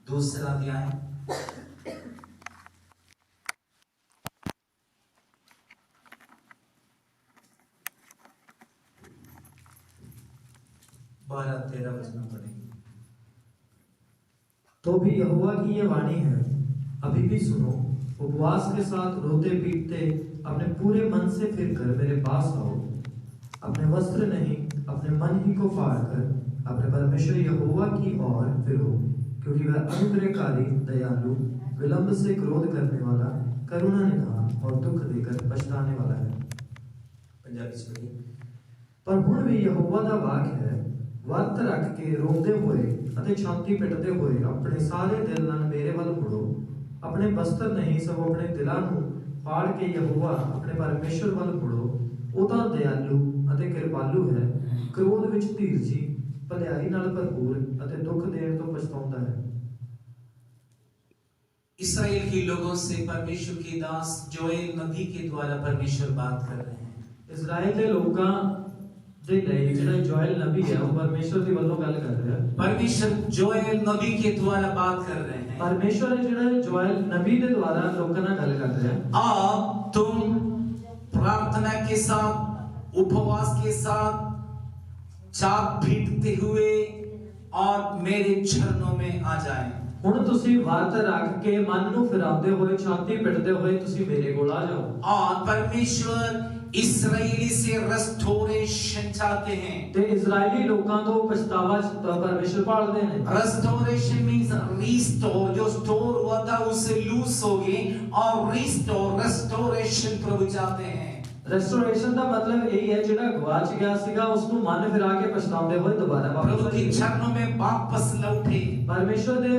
दूसरा अध्याय 12-13 वचन पढ़ेंगे। तो भी यहोवा की यह वाणी है, अभी भी सुनो, उपवास के साथ रोते पीटते अपने पूरे मन से फिरकर मेरे पास आओ। अपने वस्त्र नहीं, अपने मन ही को फाड़ कर अपने परमेश्वर यहोवा की ओर फिरो, क्योंकि वह अनुग्रहकारी, दयालु, विलंब से क्रोध करने वाला, करुणा निधान और दुख देकर पछताने वाला है। पंजाबी से पढ़िए। पर हुण भी यहोवा दा वाक है, वर्त रख के रोंदे हुए अते छाती पिटदे हुए अपने सारे दिल नाल मेरे वल मुड़ो। अपने वस्त्र नहीं, सब अपने दिलां नूं फाड़ के यहोवा अपने परमेश्वर वल मुड़ो। ਉਹ ਤਾਂ दयालु ਅਤੇ ਕਿਰਪਾਲੂ ਹੈ, क्रोध ਵਿੱਚ ਧੀਰਜੀ, ਭਲਾਈ ਨਾਲ ਭਰਪੂਰ ਅਤੇ ਦੁੱਖ ਦੇਣ ਤੋਂ ਪਛਤਾਉਂਦਾ ਹੈ। इसराइल के लोगों से परमेश्वर के दास जोएल नबी के द्वारा परमेश्वर बात कर रहे हैं। इजराइल के लोगों ਦੇ ਲਈ ਜਿਹੜਾ ਜੋएल ਨਬੀ ਹੈ ਉਹ ਪਰਮੇਸ਼ਰ ਦੀ ਵੱਲੋਂ ਗੱਲ ਕਰ ਰਿਹਾ ਹੈ। परमेश्वर जोएल नबी के द्वारा बात कर रहे हैं। परमेश्वर है ਜਿਹੜਾ ਜੋएल नबी ਦੇ द्वारा ਲੋਕਾਂ ਨਾਲ ਗੱਲ कर रहा है। अब तुम प्रार्थना के साथ, उपवास के साथ, चाक पीटते हुए और मेरे चरणों में आ जाएं। ਹੁਣ ਤੁਸੀਂ ਵਰਤ ਰੱਖ ਕੇ ਮਨ ਨੂੰ ਫਿਰਾਉਂਦੇ ਹੋਏ, ਛਾਤੀ ਪਿਟਦੇ ਹੋਏ ਤੁਸੀਂ ਮੇਰੇ ਕੋਲ ਆ ਜਾਓ। और परमेश्वर इस्राएली से रेस्टोरेशन चाहते हैं। ਤੇ ਇਜ਼ਰਾਈਲੀ ਲੋਕਾਂ ਤੋਂ ਪਛਤਾਵਾ ਪਰਮੇਸ਼ਰ ਭਾਲਦੇ ਨੇ। रेस्टोरेशन मींस रिस्टोर, जो स्टोर हुआ था उसे लूज हो गए और रिस्टोर, रेस्टोरेशन प्रभु चाहते हैं। रेस्टोरेशन ਦਾ मतलब यही है ਜਿਹੜਾ ਗਵਾਚ ਗਿਆ ਸੀਗਾ ਉਸ ਨੂੰ ਮਨ ਫਿਰਾ ਕੇ ਪਛਤਾਉਂਦੇ ਹੋਏ ਦੁਬਾਰਾ प्रभु ਵਾਪਸ के चरणों में वापस लौटे। ਪਰਮੇਸ਼ਰ ਦੇ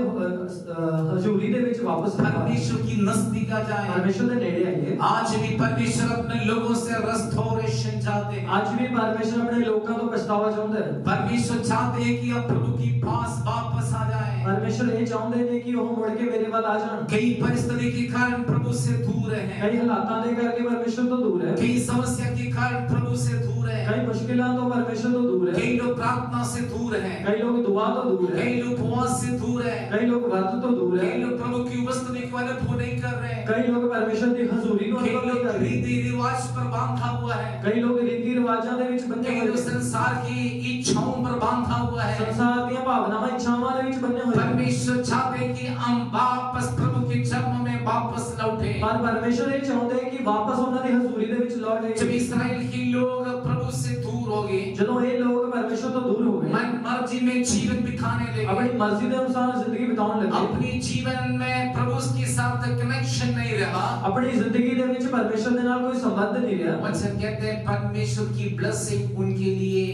ਹਜ਼ੂਰੀ ਦੇ ਵਿੱਚ ਵਾਪਸ परमेश्वर की नजदीक आ जाए। ਪਰਮੇਸ਼ਰ ਦੇ ਨੇੜੇ ਆਈਏ। आज भी परमेश्वर अपने लोगों से रेस्टोरेशन चाहते हैं। ਅੱਜ ਵੀ ਪਰਮੇਸ਼ਰ ਆਪਣੇ ਲੋਕਾਂ ਤੋਂ ਪਛਤਾਵਾ ਚਾਹੁੰਦਾ ਹੈ। परमेश्वर चाहते हैं कि अब प्रभु के पास वापस आ जाए। ਪਰਮੇਸ਼ਰ ਇਹ ਚਾਹੁੰਦੇ ਨੇ ਕਿ ਉਹ ਮੁੜ ਕੇ ਮੇਰੇ ਵੱਲ ਆ ਜਾਣ। कई परिस्थिति के कारण प्रभु से दूर हैं। ਕਈ ਹਾਲਾਤਾਂ ਦੇ ਕਰਕੇ ਪਰਮੇਸ਼ਰ ਤੋਂ ਦੂਰ ਹੈ। कई समस्या के कारण प्रभु से दूर है। कई मुश्किलों तो परमेश्वर तो दूर है। कई लोग प्रार्थना से दूर हैं। कई लोग दुआ तो दूर है। कई लोग उपवास से दूर है। कई लोग व्रत तो दूर है। कई लोग प्रभु की उपस्थिति को अनुभव नहीं कर रहे हैं। कई लोग परमेश्वर की हजूरी को कई अनुभव नहीं लोग कर रहे। रीति रिवाज पर बांधा हुआ है। कई लोग रीति रिवाजों के विच बंधे कई हुए लोग हैं। संसार की इच्छाओं पर बांधा हुआ है। संसार दी भावनावां इच्छावां दे विच बंधे हुए हैं। परमेश्वर चाहते हैं कि हम वापस प्रभु के चरणों में वापस लौटे। पर परमेश्वर ये चाहते हैं कि वापस उन्हां दी हजूरी दे विच लौटे। जब इस्राएल के लोग प्रभु से दूर हो गए, जदों ये लोग परमेश्वर तो दूर हो गए, मन मर्जी में जीवन बिताने लगे, अपनी मर्जी के अनुसार जिंदगी बिताने लगे, अपनी जीवन में प्रभु के साथ कनेक्शन नहीं रहा, अपनी जिंदगी दे विच परमेश्वर दे नाल कोई संबंध नहीं रहा। वचन कहते हैं परमेश्वर की ब्लेसिंग उनके लिए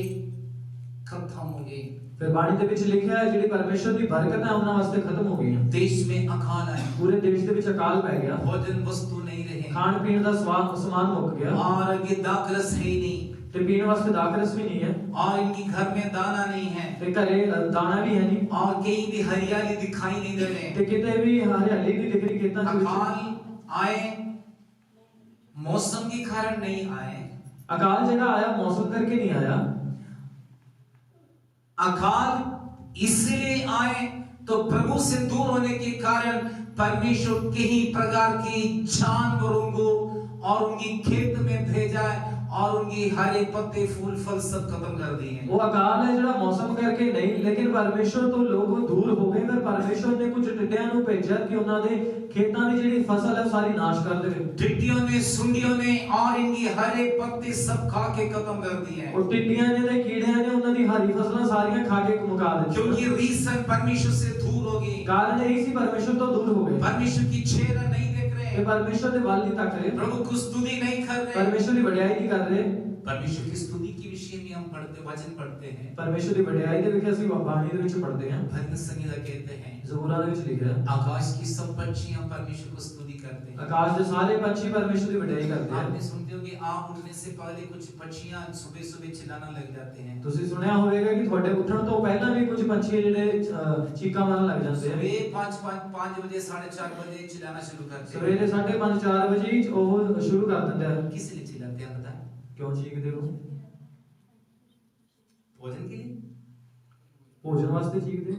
खत्म हो गई। फिर बाणी दे विच लिखा है जिहड़ी परमेश्वर दी बरकत है उन्हां वास्ते खत्म हो गई। देश में अकाल आया, पूरे देश दे विच अकाल पै गया। भोजन वस्तु नहीं रहे, खान पीन दा सामान मुक गया और ये दाखरस है ही नहीं, ते पीने वास्ते दाखरस भी नहीं है, और इनकी घर में दाना नहीं है, ते घरे दाना भी है नहीं, और कहीं भी हरियाली दिखाई नहीं दे रहे। ते किते भी हरियाली नहीं दिख रही खेतां च। अकाल आए मौसम के कारण नहीं आए, अकाल जेड़ा आया मौसम करके नहीं आया। अकाल इसलिए आए तो प्रभु से दूर होने के कारण परमेश्वर कई प्रकार के जानवरों को और उनकी खेत में भेजा और उनकी हरे पत्ते फूल फल सब खत्म कर दिए। वो अकाल है जेड़ा मौसम करके नहीं, लेकिन परमेश्वर तो लोग दूर हो गए। फिर परमेश्वर ने कुछ टिड्डियां नु भेजा कि उन्हां दे खेतां दी जेड़ी फसल है सारी नाश कर देवे। टिड्डियों ने, सुंडियों ने और इनकी हरे पत्ते सब खा के खत्म कर दिए। और टिड्डियां ने ते कीड़ियां ने उन्हां दी हरी फसलां सारियां खा के मुका दी। क्योंकि रीजन परमेश्वर से दूर हो गए, कारण यही सी परमेश्वर तो दूर हो गए। परमेश्वर की चेहरा नहीं देख रहे, ये परमेश्वर दे वाल नहीं तक रहे, प्रभु को स्तुति नहीं कर रहे, परमेश्वर की बढ़ाई नहीं कर रहे। परमेश्वर की स्तुति के विषय में हम पढ़ते वचन पढ़ते हैं। परमेश्वर की बढ़ाई दे विखे ਅਸੀਂ ਬਾਣੀ ਦੇ ਵਿੱਚ पढ़ते हैं। भजन संगीता कहते हैं, ज़बूरां ਦੇ ਵਿੱਚ लिखा है, आकाश की सब पक्षियां परमेश्वर को स्तुति करते हैं। आकाश के सारे पक्षी परमेश्वर की बढ़ाई करते हैं। आपने सुनते होंगे आँख उठने से पहले कुछ पक्षियां सुबह सुबह चिल्लाना लग जाते हैं। ਤੁਸੀਂ ਸੁਣਿਆ ਹੋਵੇਗਾ ਕਿ ਤੁਹਾਡੇ ਉੱਠਣ ਤੋਂ ਪਹਿਲਾਂ ਵੀ ਕੁਝ ਪੰਛੀ ਜਿਹੜੇ ਚੀਕਾਂ ਮਾਰਨ ਲੱਗ ਜਾਂਦੇ ਹਨ। सुबह 5 बजे 4:30 बजे चिल्लाना शुरू करते हैं। ਸਵੇਰੇ 5:30 4 ਵਜੇ ਉਹ ਸ਼ੁਰੂ ਕਰ ਦਿੰਦੇ ਹਨ। किस लिए चिल्लाते हैं पता है? ਕਿਉਂ ਚੀਕਦੇ ਹੋ? भोजन के लिए, ਭੋਜਨ ਵਾਸਤੇ ਚੀਕਦੇ।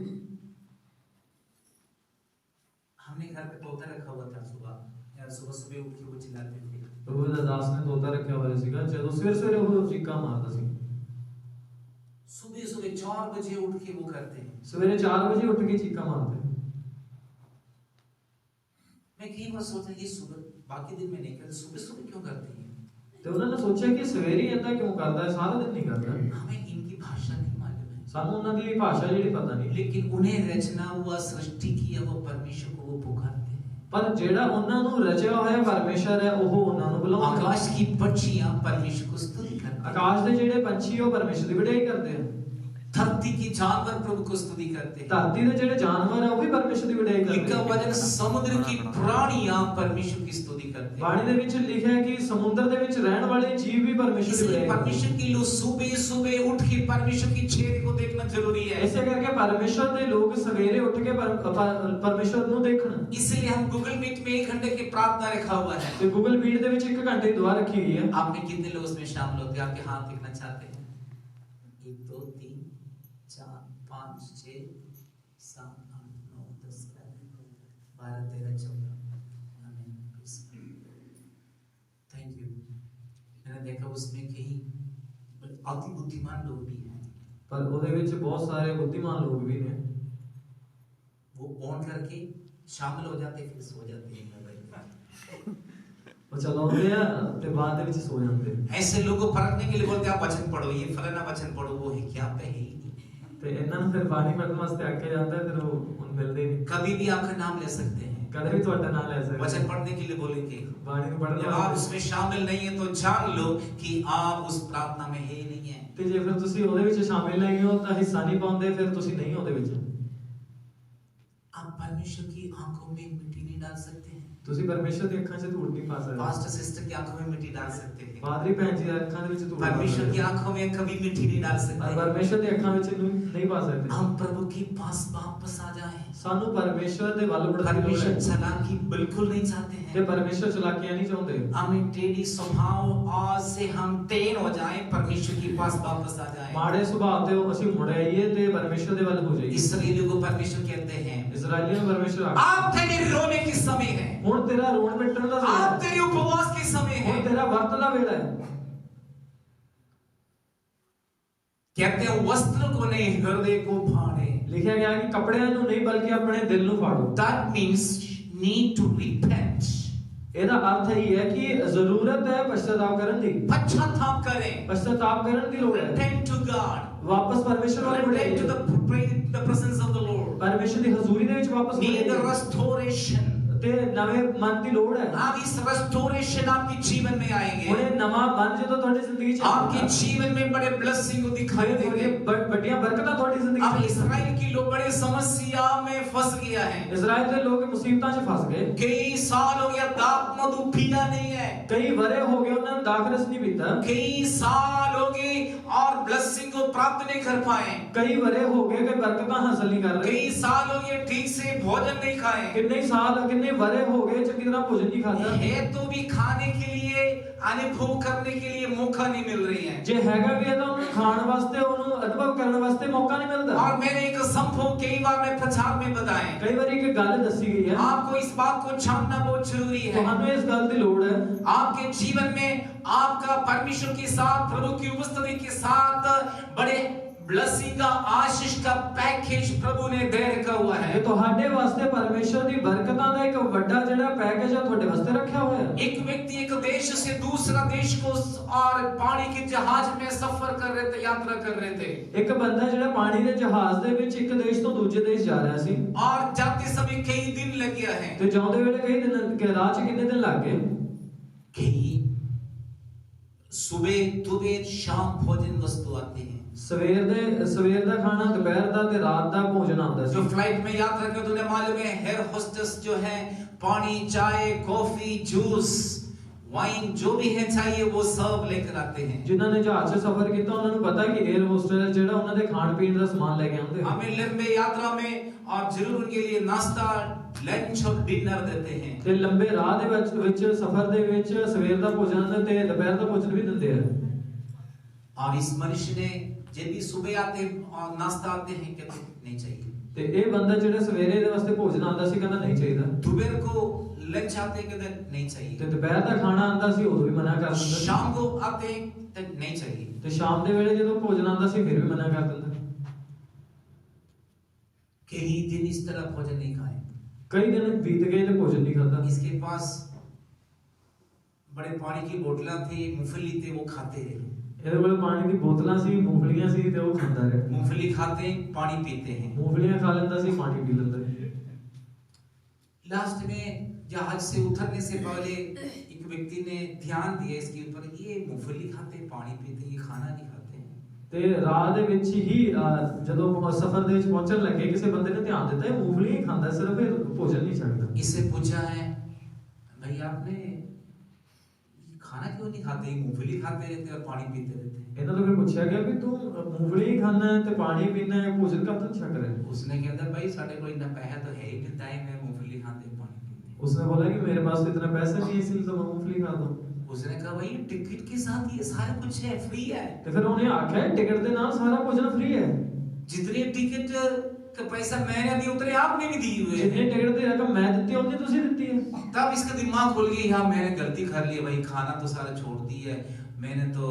तोता रखा हुआ था सुबह, या सुबह सुबह उठ के वो चिल्लाते थे। प्रभु दास ने तोता रखा होया सीगा, ਜਦੋਂ ਸਵੇਰ ਸਵੇਰੇ ਉਹ ਚੀਕਾਂ ਮਾਰਦਾ ਸੀ। सुबह सुबह 4 बजे उठ के वो करते हैं। सवेरे 4 बजे उठ के चीਕਾਂ मारते हैं। मैं कई बार सोचता ये सुबह बाकी दिन में नहीं करते, सुबह सुबह क्यों करते हैं? ਤੇ ਉਹਨਾਂ ਨੇ ਸੋਚਿਆ ਕਿ ਸਵੇਰੇ ਹੀ ਏਦਾਂ ਕਿਉਂ ਕਰਦਾ ਹੈ, ਸਾਰਾ ਦਿਨ ਨਹੀਂ ਕਰਦਾ। हमें इनकी भाषा नहीं मालूम है, ਸਾਨੂੰ ਉਹਨਾਂ ਦੀ ਭਾਸ਼ਾ ਜਿਹੜੀ ਪਤਾ ਨਹੀਂ, लेकिन उन्हें रचना हुआ सृष्टि किया वो परमेश्वर को वो पुकारते हैं। ਪਰ ਜਿਹੜਾ ਉਹਨਾਂ ਨੂੰ ਰਚਿਆ ਹੋਇਆ ਪਰਮੇਸ਼ਰ ਹੈ ਉਹ ਉਹਨਾਂ ਨੂੰ ਬੁਲਾਉਂਦਾ ਹੈ। आकाश की पक्षियां परमेश्वर को स्तुति करते हैं, ਆਕਾਸ਼ ਦੇ ਜਿਹੜੇ ਪੰਛੀ ਉਹ ਪਰਮੇਸ਼ਰ ਦੀ ਵਡਿਆਈ ਕਰਦੇ ਹਨ। धरती की जानवर प्रभु को स्तुति करते हैं। ਧਰਤੀ ਦੇ ਜਿਹੜੇ ਜਾਨਵਰ ਆ ਉਹ ਵੀ ਪਰਮੇਸ਼ਰ ਦੀ ਵਡਿਆਈ ਕਰਦੇ लिखा हुआ है ਹਨ। समुद्र की प्राणियां परमेश्वर की स्तुति करते हैं। ਬਾਣੀ ਦੇ ਵਿੱਚ ਲਿਖਿਆ ਹੈ ਕਿ ਸਮੁੰਦਰ ਦੇ ਵਿੱਚ ਰਹਿਣ ਵਾਲੇ ਜੀਵ ਵੀ ਪਰਮੇਸ਼ਰ ਦੀ इसलिए ਵਡਿਆਈ ਕਰਦੇ परमेश्वर के लोग सुबह सुबह उठ के परमेश्वर की छेद को देखना जरूरी है। ਹਨ। ਇਸੇ ਕਰਕੇ ਪਰਮੇਸ਼ਰ ਦੇ ਲੋਕ ਸਵੇਰੇ ਉੱਠ ਕੇ ਪਰਮੇਸ਼ਰ ਨੂੰ ਦੇਖਣ। इसलिए हम गूगल मीट में 1 घंटे की प्रार्थना रखा हुआ है। ਤੇ ਗੂਗਲ ਮੀਟ ਦੇ ਵਿੱਚ 1 ਘੰਟੇ ਦੀ ਦੁਆ ਰੱਖੀ ਹੋਈ ਹੈ। आप में कितने लोग उसमें शामिल होते हैं? आपके हाथ दिखना चाहते हैं? 1 2 3 4 5 6 7 8 9 10 11 12 13 14। Thank you. मैंने देखा उसमें कई अति बुद्धिमान लोग भी हैं। ਪਰ ਉਹਦੇ ਵਿੱਚ ਬਹੁਤ ਸਾਰੇ ਬੁੱਧੀਮਾਨ ਲੋਕ ਵੀ ਨੇ। वो ऑन करके शामिल हो जाते फिर सो जाते हैं। ਉਹ ਚਲਾਉਂਦੇ ਆ ਤੇ ਬਾਅਦ ਦੇ ਵਿੱਚ ਸੋ ਜਾਂਦੇ। ऐसे लोगों को परखने के लिए बोलते हैं आप वचन पढ़ो, ये फलाना वचन पढ़ो, वो है क्या पे है ही नहीं। ਤੇ ਇਹਨਾਂ ਨੂੰ ਫਿਰ ਬਾਣੀ ਪੜ੍ਹਨ ਵਾਸਤੇ ਆਖਿਆ ਜਾਂਦਾ ਹੈ, ਫਿਰ ਉਹ ਹੁਣ ਮਿਲਦੇ ਨਹੀਂ। कभी भी आपका नाम ले सकते हैं, ਕਦੇ ਵੀ ਤੁਹਾਡਾ ਨਾਮ ਲੈ ਸਕਦੇ। वचन पढ़ने के लिए बोलेंगे। ਬਾਣੀ ਨੂੰ ਪੜ੍ਹਨ जब आप ਵਾਸਤੇ उसमें शामिल नहीं है तो जान लो कि आप उस प्रार्थना में है ही नहीं है। ਤੇ ਜੇ ਫਿਰ ਤੁਸੀਂ ਉਹਦੇ ਵਿੱਚ ਸ਼ਾਮਿਲ ਨਹੀਂ ਹੋ ਤਾਂ ਹਿੱਸਾ ਨਹੀਂ ਪਾਉਂਦੇ, ਫਿਰ ਤੁਸੀਂ ਨਹੀਂ ਉਹਦੇ ਵਿੱਚ। आप परमेश्वर की आंखों में मिट्टी नहीं डाल सकते हैं, ਤੁਸੀਂ ਪਰਮੇਸ਼ਰ ਦੀ ਅੱਖਾਂ 'ਚ ਧੂੜ ਨਹੀਂ ਪਾ ਸਕਦੇ। पास्टर सिस्टर की आंखों में मिट्टी डाल सकते हैं, ਪਾਦਰੀ ਭੈਣ ਜੀ ਦੀ ਅੱਖਾਂ ਦੇ ਵਿੱਚ ਧੂੜ ਪਾ परमेश्वर की ਸਕਦੇ। आंखों में कभी मिट्टी नहीं डाल ਪਰ सकते। ਪਰਮੇਸ਼ਰ ਦੀ ਅੱਖਾਂ ਵਿੱਚ ਨਹੀਂ ਪਾ ਸਕਦੇ। हम प्रभु के पास वापस आ जाएं। ਸਾਨੂੰ ਪਰਮੇਸ਼ਰ ਦੇ ਵੱਲ ਮੁੜਨ ਦੀ ਲੋੜ परमेश्वर ਹੈ। चालाकी बिल्कुल नहीं चाहते ਤੇ हैं। ਪਰਮੇਸ਼ਰ ਚਲਾਕੀਆਂ ਨਹੀਂ ਚਾਹੁੰਦੇ। हमें टेढ़ी स्वभाव आज से हम टेढ़ हो जाएं, परमेश्वर के पास वापस आ जाएं। ਮਾੜੇ ਸੁਭਾਅ ਤੇ ਅਸੀਂ ਮੁੜ ਆਈਏ ਤੇ ਪਰਮੇਸ਼ਰ ਦੇ ਵੱਲ ਹੋ ਜਾਈਏ। इसराइलियों को परमेश्वर कहते हैं ਇਜ਼ਰਾਈਲੀਆਂ ਨੂੰ ਪਰਮੇਸ਼ਰ आप तेरे रोने के समय है, ਹੁਣ ਤੇਰਾ ਰੋਣ ਮਿਟਣ ਦਾ ਵੇਲਾ आप ਹੈ। तेरे उपवास के समय ਹੁਣ है। ਤੇਰਾ ਵਰਤ ਦਾ ਵੇਲਾ ਹੈ। कहते हैं वस्त्र को नहीं हृदय को फाड़े। ਲਿਖਿਆ ਗਿਆ ਕਿ ਕੱਪੜਿਆਂ ਨੂੰ ਨਹੀਂ ਬਲਕਿ ਆਪਣੇ ਦਿਲ ਨੂੰ ਫਾੜੋ। That means need to repent। ਇਹਦਾ ਅਰਥ ਇਹ ਹੈ ਕਿ ਜ਼ਰੂਰਤ ਹੈ ਪਛਤਾਵਾ ਕਰਨ ਦੀ। पश्चाताप करें, ਪਛਤਾਵਾ ਕਰਨ ਦੀ ਲੋੜ ਹੈ। repent to God, ਵਾਪਸ ਪਰਮੇਸ਼ਰ ਵੱਲ repent to ਮੁੜੀਏ। the presence of the Lord। ਪਰਮੇਸ਼ਰ ਦੀ ਹਜ਼ੂਰੀ ਦੇ ਵਿੱਚ ਵਾਪਸ Need the ਮੁੜੀਏ restoration। ਤੇ ਨਵੇਂ ਮਨ ਦੀ ਲੋੜ ਹੈ। आप इस restoration आपके जीवन में आएंगे, ਉਹਨੇ ਨਵਾਂ ਮਨ ਜਦੋਂ ਤੁਹਾਡੀ ਜ਼ਿੰਦਗੀ 'ਚ आपके जीवन में बड़े blessing को दिखाई देंगे। ਵੱਡੀਆਂ ਬਰਕਤਾਂ ਤੁਹਾਡੀ ਜ਼ਿੰਦਗੀ अब 'ਚ। इस्राएल के लोग बड़े समस्या में फंस गया है। ਇਜ਼ਰਾਈਲ ਦੇ ਲੋਕ ਮੁਸੀਬਤਾਂ 'ਚ ਫਸ ਗਏ। कई साल हो गया दाख मधु पीना नहीं है, ਕਈ ਵਰੇ ਹੋ ਗਏ ਉਹਨਾਂ ਨੂੰ ਦਾਖਰਸ ਨਹੀਂ ਪੀਤਾ। कई साल हो गए और ब्लेसिंग को प्राप्त नहीं कर पाए, ਕਈ ਵਰੇ ਹੋ ਗਏ ਕਿ ਬਰਕਤਾਂ ਹਾਸਲ ਨਹੀਂ ਕਰ ਰਹੇ। कई साल हो गए ठीक से भोजन नहीं खाए, ਕਿੰਨੇ ਸਾਲ ਕਿੰਨੇ ਵਰੇ ਹੋ ਗਏ ਚੰਗੀ ਤਰ੍ਹਾਂ ਭੋਜਨ ਨਹੀਂ ਖਾਦਾ। है तो भी खाने के लिए अनुभव करने के लिए मौका नहीं मिल रही है। ਜੇ ਹੈਗਾ ਵੀ ਹੈ ਤਾਂ ਉਹਨੂੰ ਖਾਣ ਵਾਸਤੇ ਉਹਨੂੰ ਅਨੁਭਵ ਕਰਨ ਵਾਸਤੇ ਮੌਕਾ ਨਹੀਂ ਮਿਲਦਾ। और मैंने एक संभव कई बार मैं प्रचार में बताए, ਕਈ ਵਾਰੀ ਇੱਕ ਗੱਲ ਦੱਸੀ ਗਈ ਹੈ। आपको इस बात को जानना बहुत जरूरी है। ਤੁਹਾਨੂੰ ਇਸ ਗੱਲ ਦੀ ਲੋੜ ਹੈ। आपके जीवन में आपका परमेश्वर के साथ प्रभु की उपस्थिति के साथ बड़े ब्लेसिंग का आशीष का पैकेज प्रभु ने दे रखा हुआ ਇਹ है। ਤੁਹਾਡੇ ਵਾਸਤੇ ਪਰਮੇਸ਼ਰ ਦੀ ਬਰਕਤਾਂ ਦਾ ਇੱਕ ਵੱਡਾ ਜਿਹੜਾ ਪੈਕੇਜ ਆ ਤੁਹਾਡੇ ਵਾਸਤੇ ਰੱਖਿਆ ਹੋਇਆ ਹੈ। एक व्यक्ति एक देश से दूसरा देश को और पानी के जहाज में सफर कर रहे थे, यात्रा कर रहे थे, ਇੱਕ ਬੰਦਾ ਜਿਹੜਾ ਪਾਣੀ ਦੇ ਜਹਾਜ਼ ਦੇ ਵਿੱਚ ਇੱਕ ਦੇਸ਼ ਤੋਂ ਦੂਜੇ ਦੇਸ਼ ਜਾ ਰਿਹਾ ਸੀ और जाते समय कई दिन लग गया है। ਤੇ ਜਾਂਦੇ ਵੇਲੇ ਕਈ ਦਿਨ ਕਿ ਰਾਹ 'ਚ ਕਿੰਨੇ ਦਿਨ ਲੱਗ ਗਏ। कई सुबह दोपहर शाम भोजन वस्तु आते हैं। ਸਵੇਰ ਦਾ ਖਾਣਾ, ਦੁਪਹਿਰ ਦਾ ਤੇ ਰਾਤ ਦਾ ਭੋਜਨ ਆਉਂਦਾ जो ਸੀ। फ्लाइट में यात्रा करते उन्हें मालूम है हेयर होस्टेस जो है पानी, चाय, कॉफी, जूस, वाइन जो भी है चाहिए वो सब लेकर आते हैं। ਜਿਨ੍ਹਾਂ ਨੇ ਜਹਾਜ਼ 'ਚ ਸਫ਼ਰ ਕੀਤਾ ਉਹਨਾਂ ਨੂੰ ਪਤਾ ਕਿ 에ਅਰ ਹੋਸਟਲ ਜਿਹੜਾ ਉਹਨਾਂ ਦੇ ਖਾਣ ਪੀਣ ਦਾ ਸਮਾਨ ਲੈ ਕੇ ਆਉਂਦੇ ਹਨ। हमें लंबे यात्रा में और जरूर उनके लिए नाश्ता, लंच और डिनर देते हैं। ਤੇ ਲੰਬੇ ਰਾਹ ਦੇ ਵਿੱਚ ਸਫ਼ਰ ਦੇ ਵਿੱਚ ਸਵੇਰ ਦਾ ਭੋਜਨ ਤੇ ਦੁਪਹਿਰ ਦਾ ਭੋਜਨ ਵੀ ਦਿੰਦੇ ਆ। और इस मनुष्य ने जब भी सुबह आते और नाश्ता आते हैं कहते नहीं चाहिए। ਤੇ ਇਹ ਬੰਦਾ ਜਿਹੜਾ ਸਵੇਰੇ ਦੇ ਵਾਸਤੇ ਭੋਜਨ ਆਂਦਾ ਸੀ ਕਹਿੰਦਾ ਨਹੀਂ ਚਾਹੀਦਾ दोपहर को लंच आते कहते नहीं चाहिए, ਤੇ ਦੁਪਹਿਰ ਦਾ ਖਾਣਾ ਆਂਦਾ ਸੀ ਉਦੋਂ ਵੀ मना कर ਦਿੰਦਾ शाम को आते तो नहीं चाहिए। ਤੇ ਸ਼ਾਮ ਦੇ ਵੇਲੇ ਜਦੋਂ ਭੋਜਨ ਆਂਦਾ ਸੀ ਫਿਰ ਵੀ मना कर ਦਿੰਦਾ। कई दिन इस तरह भोजन नहीं खाए, कई दिन बीत गए तो भोजन नहीं खाता। इसके पास बड़े पानी की बोतला थी, मूंगफली थे, वो खाते रहे। ਇਹਦੇ ਕੋਲ ਪਾਣੀ ਦੀ ਬੋਤਲਾਂ ਸੀ, ਮੂੰਗਫਲੀਆਂ ਸੀ ਤੇ ਉਹ ਖਾਂਦਾ ਰਿਹਾ। मूंगफली खाते हैं, पानी पीते हैं। ਮੂੰਗਫਲੀਆਂ ਖਾ ਲੈਂਦਾ ਸੀ, ਪਾਣੀ ਪੀ ਲੈਂਦਾ ਸੀ। लास्ट में जहाज से उतरने से पहले एक व्यक्ति ने ध्यान दिया इसके ऊपर, ये मूंगफली खाते हैं, पानी पीते हैं, ये खाना नहीं खाते। ਤੇ ਰਾਹ ਦੇ ਵਿੱਚ ਹੀ ਜਦੋਂ ਸਫ਼ਰ ਦੇ ਵਿੱਚ ਪਹੁੰਚਣ ਲੱਗੇ ਕਿਸੇ ਬੰਦੇ ਨੇ ਧਿਆਨ ਦਿੱਤਾ ਇਹ ਮੂੰਗਫਲੀ ਹੀ ਖਾਂਦਾ, ਸਿਰਫ ਇਹ ਭੋਜਨ ਨਹੀਂ ਛਕਦਾ। इससे पूछा है, भाई आपने खाना क्यों नहीं खाते, मूंगफली खाते रहते और पानी पीते रहते हैं। ਇਹਨਾਂ ਤੋਂ ਫਿਰ ਪੁੱਛਿਆ ਗਿਆ ਵੀ ਤੂੰ ਮੂੰਗਫਲੀ ਹੀ ਖਾਂਦਾ ਹੈ ਤੇ ਪਾਣੀ ਪੀਂਦਾ ਹੈ, ਭੋਜਨ ਕਦ ਤੱਕ ਛਕ ਰਿਹਾ ਹੈ? उसने कहता भाई साढ़े को इतना पैसा तो है ही नहीं, टाइम है मूंगफली खाते हैं, पानी पीते हैं। उसने बोला कि मेरे पास तो इतना पैसा नहीं है इसलिए तो मैं मूंगफली खाता हूं। उसने कहा भाई टिकट के साथ ये सारा कुछ है, फ्री है। ਤੇ ਫਿਰ ਉਹਨੇ ਆਖਿਆ ਟਿਕਟ ਦੇ ਨਾਲ ਸਾਰਾ ਭੋਜਨ ਫ੍ਰੀ ਹੈ। जितने टिकट का पैसा मैंने दिए उतने आपने भी दिए हुए जितने हैं। टिकट ਦੀ ਰਕਮ ਮੈਂ ਦਿੱਤੀ ਉਹਨੇ ਤੁਸੀਂ ਦਿੱਤੀ ਹੈ। तब इसका दिमाग खुल गया, हाँ मैंने गलती कर ली भाई, खाना तो सारा छोड़ दी है मैंने तो,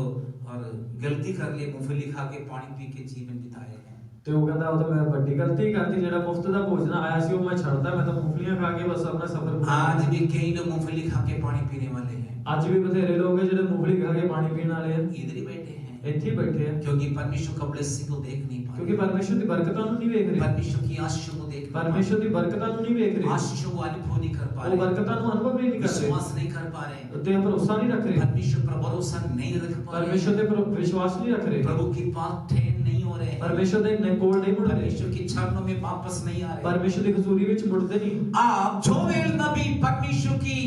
और गलती कर ली, मूंगफली खा के पानी पी के जीवन बिताए हैं। ਤੇ ਉਹ ਕਹਿੰਦਾ ਉਹ ਤਾਂ ਮੈਂ ਵੱਡੀ ਗਲਤੀ ਕਰਤੀ, ਜਿਹੜਾ ਮੁਫਤ ਦਾ ਭੋਜਨ ਆਇਆ ਸੀ ਉਹ ਮੈਂ ਛੱਡਦਾ, ਮੈਂ ਤਾਂ ਮੂੰਗਫਲੀਆਂ ਖਾ ਕੇ ਬਸ ਆਪਣਾ ਸਫ਼ਰ। आज भी कई लोग मूंगफली खा के पानी पीने वाले हैं। ਅੱਜ ਵੀ ਬਥੇਰੇ ਲੋਕ ਹੈ ਜਿਹੜੇ ਮੂੰਗਫਲੀ ਖਾ ਕੇ ਪਾਣੀ ਪੀਣ ਵਾਲੇ ਹਨ, इधर ही बैठे हैं ਇੱਥੇ ਹੀ ਬੈਠੇ ਆ क्योंकि परमेश्वर का ब्लेसिंग को देख नहीं पा ਕਿਉਂਕਿ रहे, ਪਰਮੇਸ਼ਰ ਦੀ ਬਰਕਤਾਂ ਨੂੰ ਨਹੀਂ ਵੇਖ ਰਹੇ, परमेश्वर की आशीषों को देख नहीं पा ਪਰਮੇਸ਼ਰ ਦੀ ਬਰਕਤਾਂ ਨੂੰ ਨਹੀਂ ਵੇਖ रहे, ਰਹੇ, आशीषों को अनुभव नहीं कर पा ਉਹ रहे, ਬਰਕਤਾਂ ਨੂੰ ਅਨੁਭਵ ਹੀ ਨਹੀਂ ਕਰ ਰਹੇ, विश्वास नहीं कर पा रहे, ਤੇ ਭਰੋਸਾ ਨਹੀਂ ਰੱਖ ਰਹੇ, परमेश्वर पर भरोसा नहीं रख पा रहे, ਪਰਮੇਸ਼ਰ ਦੇ ਪਰ ਵਿਸ਼ਵਾਸ ਨਹੀਂ ਰੱਖ ਰਹੇ, प्रभु की बात ठहर नहीं हो रहे, ਪਰਮੇਸ਼ਰ ਦੇ ਕੋਲ ਨਹੀਂ ਮੁੜ ਰਹੇ, परमेश्वर के चरणों में वापस नहीं आ रहे। ਪਰਮੇਸ਼ਰ ਦੀ ਹਜ਼ੂਰੀ ਵਿੱਚ ਮੁੜਦੇ ਨਹੀਂ। आप जोएल नबी परमेश्वर की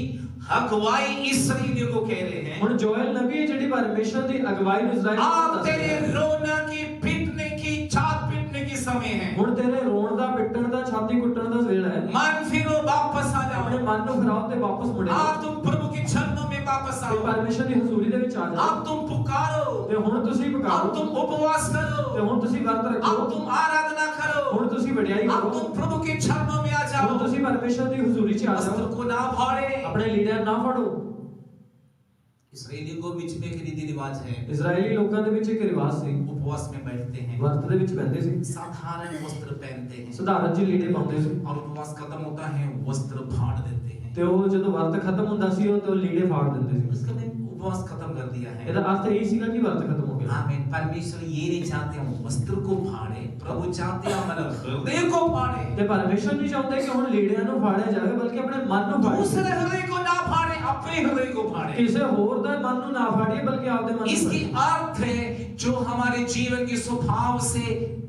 अगुवाई इस्राएलियों को कह रहे हैं, ਹੁਣ ਜੋएल ਨਬੀ ਹੈ ਜਿਹੜੀ ਪਰਮੇਸ਼ਰ ਦੀ ਅਗਵਾਈ ਨੂੰ ਇਜ਼ਰਾਈਲ ਨੂੰ आप ਦੱਸ तेरे ਰਿਹਾ ਹੈ। रोना की पीटने की छात पीटने की समय है, ਹੁਣ ਤੇਰੇ ਰੋਣ ਦਾ, ਪਿੱਟਣ ਦਾ, ਛਾਤੀ ਕੁੱਟਣ ਦਾ ਵੇਲਾ ਹੈ। मन फिरो वापस आ ਆਪਣੇ जाओ, ਮਨ ਨੂੰ ਫਿਰਾਓ ਤੇ ਵਾਪਸ ਮੁੜੋ आप तुम प्रभु के चरणों में वापस ਤੇ आओ, ਪਰਮੇਸ਼ਰ ਦੀ ਹਜ਼ੂਰੀ ਦੇ ਵਿੱਚ ਆ ਜਾਓ। आप तुम पुकारो, ਤੇ ਹੁਣ ਤੁਸੀਂ अब ਪੁਕਾਰੋ, तुम उपवास ਤੇ करो, ਹੁਣ ਤੁਸੀਂ ਵਰਤ अब ਰੱਖੋ, तुम आराधना करो, ਹੁਣ ਤੁਸੀਂ ਵਡਿਆਈ अब ਕਰੋ, तुम प्रभु के चरणों में आ ਹੁਣ जाओ, ਤੁਸੀਂ ਪਰਮੇਸ਼ਰ ਦੀ ਹਜ਼ੂਰੀ 'ਚ ਆ वस्त्र ਜਾਓ, को ना फाड़े। ਆਪਣੇ ਲੀਡਰ ਨਾ ਫੜੋ। इसराइलियों को बीच में एक रीति रिवाज है, ਇਜ਼ਰਾਈਲੀ ਲੋਕਾਂ ਦੇ ਵਿੱਚ ਇੱਕ ਰਿਵਾਜ ਸੀ, उपवास में बैठते हैं, ਵਰਤ ਦੇ ਵਿੱਚ ਬੈਠਦੇ ਸੀ, साधारण वस्त्र पहनते हैं, ਸਧਾਰਨ ਜਿਹੇ ਲੀੜੇ ਪਾਉਂਦੇ ਸੀ, और उपवास खत्म होता है वस्त्र फाड़ देते हैं। ਤੇ ਉਹ ਜਦੋਂ ਵਰਤ ਖਤਮ ਹੁੰਦਾ ਸੀ ਉਹ ਤੋਂ ਲੀੜੇ फाड़ ਦਿੰਦੇ ਸੀ। उसका मतलब उपवास खत्म कर दिया है। ਇਹਦਾ ਅਰਥ ਇਹ ਸੀਗਾ ਕਿ ਵਰਤ ਖਤਮ ਹੋ ਗਿਆ। आमीन। परमेश्वर ये नहीं चाहते हम वस्त्र को फाड़े, प्रभु चाहते हैं हमारा हृदय को फाड़े, ਤੇ ਪਰਮੇਸ਼ਰ ਨਹੀਂ ਚਾਹੁੰਦੇ ਕਿ ਹੁਣ ਲੀੜਿਆਂ ਨੂੰ ਫਾੜਿਆ ਜਾਵੇ, ਬਲਕਿ ਆਪਣੇ ਮਨ ਨੂੰ ਫਾੜੀਏ। दूसरे हृदय को ना फाड़े, अपने हृदय को फाड़े। ਕਿਸੇ ਹੋਰ ਦਾ ਮਨ ਨੂੰ ਨਾ ਫਾੜੀਏ, ਬਲਕਿ ਆਪਦੇ ਮਨ ਨੂੰ इसकी ਫਾੜੀਏ। अर्थ है जो हमारे जीवन के स्वभाव से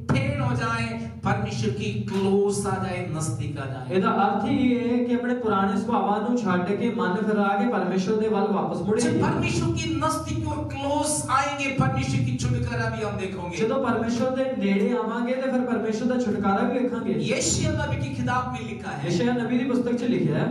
फेल हो जाए, परमेश्वर की क्लोज आ जाए, नजदीक आ जाए। ਇਹਦਾ ਅਰਥ ਹੀ ਇਹ ਹੈ ਕਿ ਆਪਣੇ ਪੁਰਾਣੇ ਸੁਭਾਵਾਂ ਨੂੰ ਛੱਡ ਕੇ ਮਨ ਫਿਰਾ ਕੇ ਪਰਮੇਸ਼ਰ ਦੇ ਵੱਲ ਵਾਪਸ ਮੁੜੇ। जब परमेश्वर की नजदीक और क्लोज आएंगे, परमेश्वर की छुटकारा भी हम देखोगे। ਜਦੋਂ ਪਰਮੇਸ਼ਰ ਦੇ ਨੇੜੇ ਆਵਾਂਗੇ ਤੇ ਫਿਰ ਪਰਮੇਸ਼ਰ ਦਾ ਛੁਟਕਾਰਾ ਵੀ ਵੇਖਾਂਗੇ। यशायाह नबी की किताब में लिखा है, ਯਸ਼ਯਾਹ ਨਬੀ ਦੀ ਪੁਸਤਕ 'ਚ ਲਿਖਿਆ ਹੈ,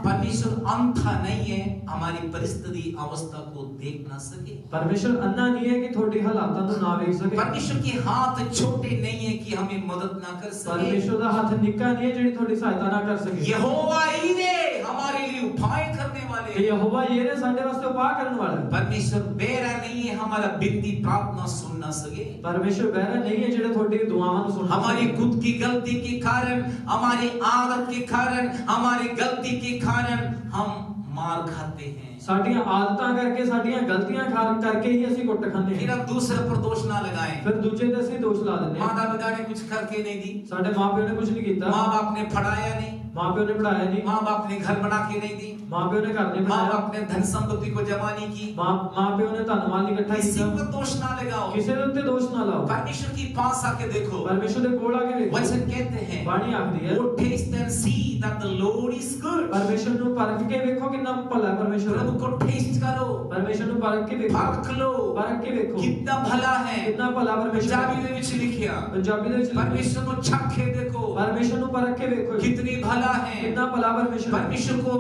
परमेश्वर अंधा नहीं है हमारी परिस्थिति अवस्था को देख ना सके। ਪਰਮੇਸ਼ਰ ਅੰਨਾ ਨਹੀਂ ਹੈ ਕਿ ਤੁਹਾਡੀ ਹਾਲਾਤਾਂ ਨੂੰ ਨਾ ਵੇਖ ਸਕੇ। परमेश्वर के हाथ छोटे नहीं है कि हमें मदद ना कर सके। ਪਰਮੇਸ਼ਰ ਦਾ ਹੱਥ ਨਿੱਕਾ ਨਹੀਂ ਹੈ ਜਿਹੜੀ ਤੁਹਾਡੀ ਸਹਾਇਤਾ ਨਾ ਕਰ ਸਕੇ। यहोवा ईरे हमारे लिए उपाय करने वाले ਤੇ ਯਹੋਵਾ ਯਿਰੇ ਸਾਡੇ ਵਾਸਤੇ ਉਪਾਅ ਕਰਨ ਵਾਲਾ ਹੈ। परमेश्वर बेरा नहीं है हमारा विनती प्रार्थना सुन ना सके। ਪਰਮੇਸ਼ਰ ਬਹਿਰਾ ਨਹੀਂ ਹੈ ਜਿਹੜਾ ਤੁਹਾਡੀ ਦੁਆਵਾਂ ਨੂੰ ਸੁਣ हमारी खुद की गलती के कारण, हमारी आदत के कारण, हमारी गलती के कारण हम मार खाते हैं। ਸਾਡੀਆਂ ਆਦਤਾਂ ਕਰਕੇ, ਸਾਡੀਆਂ ਗਲਤੀਆਂ ਕਰਕੇ ਹੀ ਅਸੀਂ ਕੁੱਟ ਖਾਂਦੇ फिर ਹਾਂ। हम दूसरे पर दोष ना लगाएं। ਫਿਰ ਦੂਜੇ ਤੇ ਅਸੀਂ ਦੋਸ਼ ਲਾ ਦਿੰਦੇ ਹਾਂ। माता पिता ने कुछ करके नहीं दी, ਸਾਡੇ ਮਾਪਿਓ ਨੇ ਕੁਝ ਨਹੀਂ ਕੀਤਾ, माँ बाप ने पढ़ाया नहीं, ਮਾਪਿਓ ਨੇ ਪੜਾਇਆ ਨਹੀਂ, माँ बाप ने घर बना के नहीं दी, ਮਾਪਿਓ ਨੇ ਘਰ ਨਹੀਂ माँ ਬਣਾਇਆ, बाप ने धन संपत्ति को जमा नहीं की। ਮਾਪਿਓ ਨੇ ਧਨਮਾਲ ਨਹੀਂ ਇਕੱਠਾ किसी ਕੀਤਾ। पर दोष ना लगाओ, ਕਿਸੇ ਦੇ ਉੱਤੇ ਦੋਸ਼ ਨਾ ਲਾਓ। परमेश्वर के पास आके देखो। ਪਰਮੇਸ਼ਰ ਦੇ ਕੋਲ ਆ ਕੇ ਵੇਖੋ। वचन कहते हैं, ਬਾਣੀ ਆਖਦੀ ਹੈ, "Oh, taste and see that the Lord is good." ਪਰਮੇਸ਼ਰ ਨੂੰ ਪਰਖ ਕੇ ਵੇਖੋ ਕਿੰਨਾ ਭਲਾ ਹੈ ਪਰਮੇਸ਼ਰ। प्रभु को टेस्ट करो, ਪਰਮੇਸ਼ਰ ਨੂੰ ਪਰਖ ਕੇ ਵੇਖੋ, परख लो, ਪਰਖ ਕੇ ਵੇਖੋ कितना भला है। ਕਿੰਨਾ ਭਲਾ ਪਰਮੇਸ਼ਰ पंजाबी ਹੈ। में विच लिखिया, ਪੰਜਾਬੀ ਦੇ ਵਿੱਚ ਲਿਖਿਆ, परमेश्वर को छखे देखो, ਪਰਮੇਸ਼ਰ ਨੂੰ ਪਰਖ ਕੇ ਵੇਖੋ कितनी भला है। ਕਿੰਨਾ ਭਲਾ ਪਰਮੇਸ਼ਰ ਹੈ। परमेश्वर को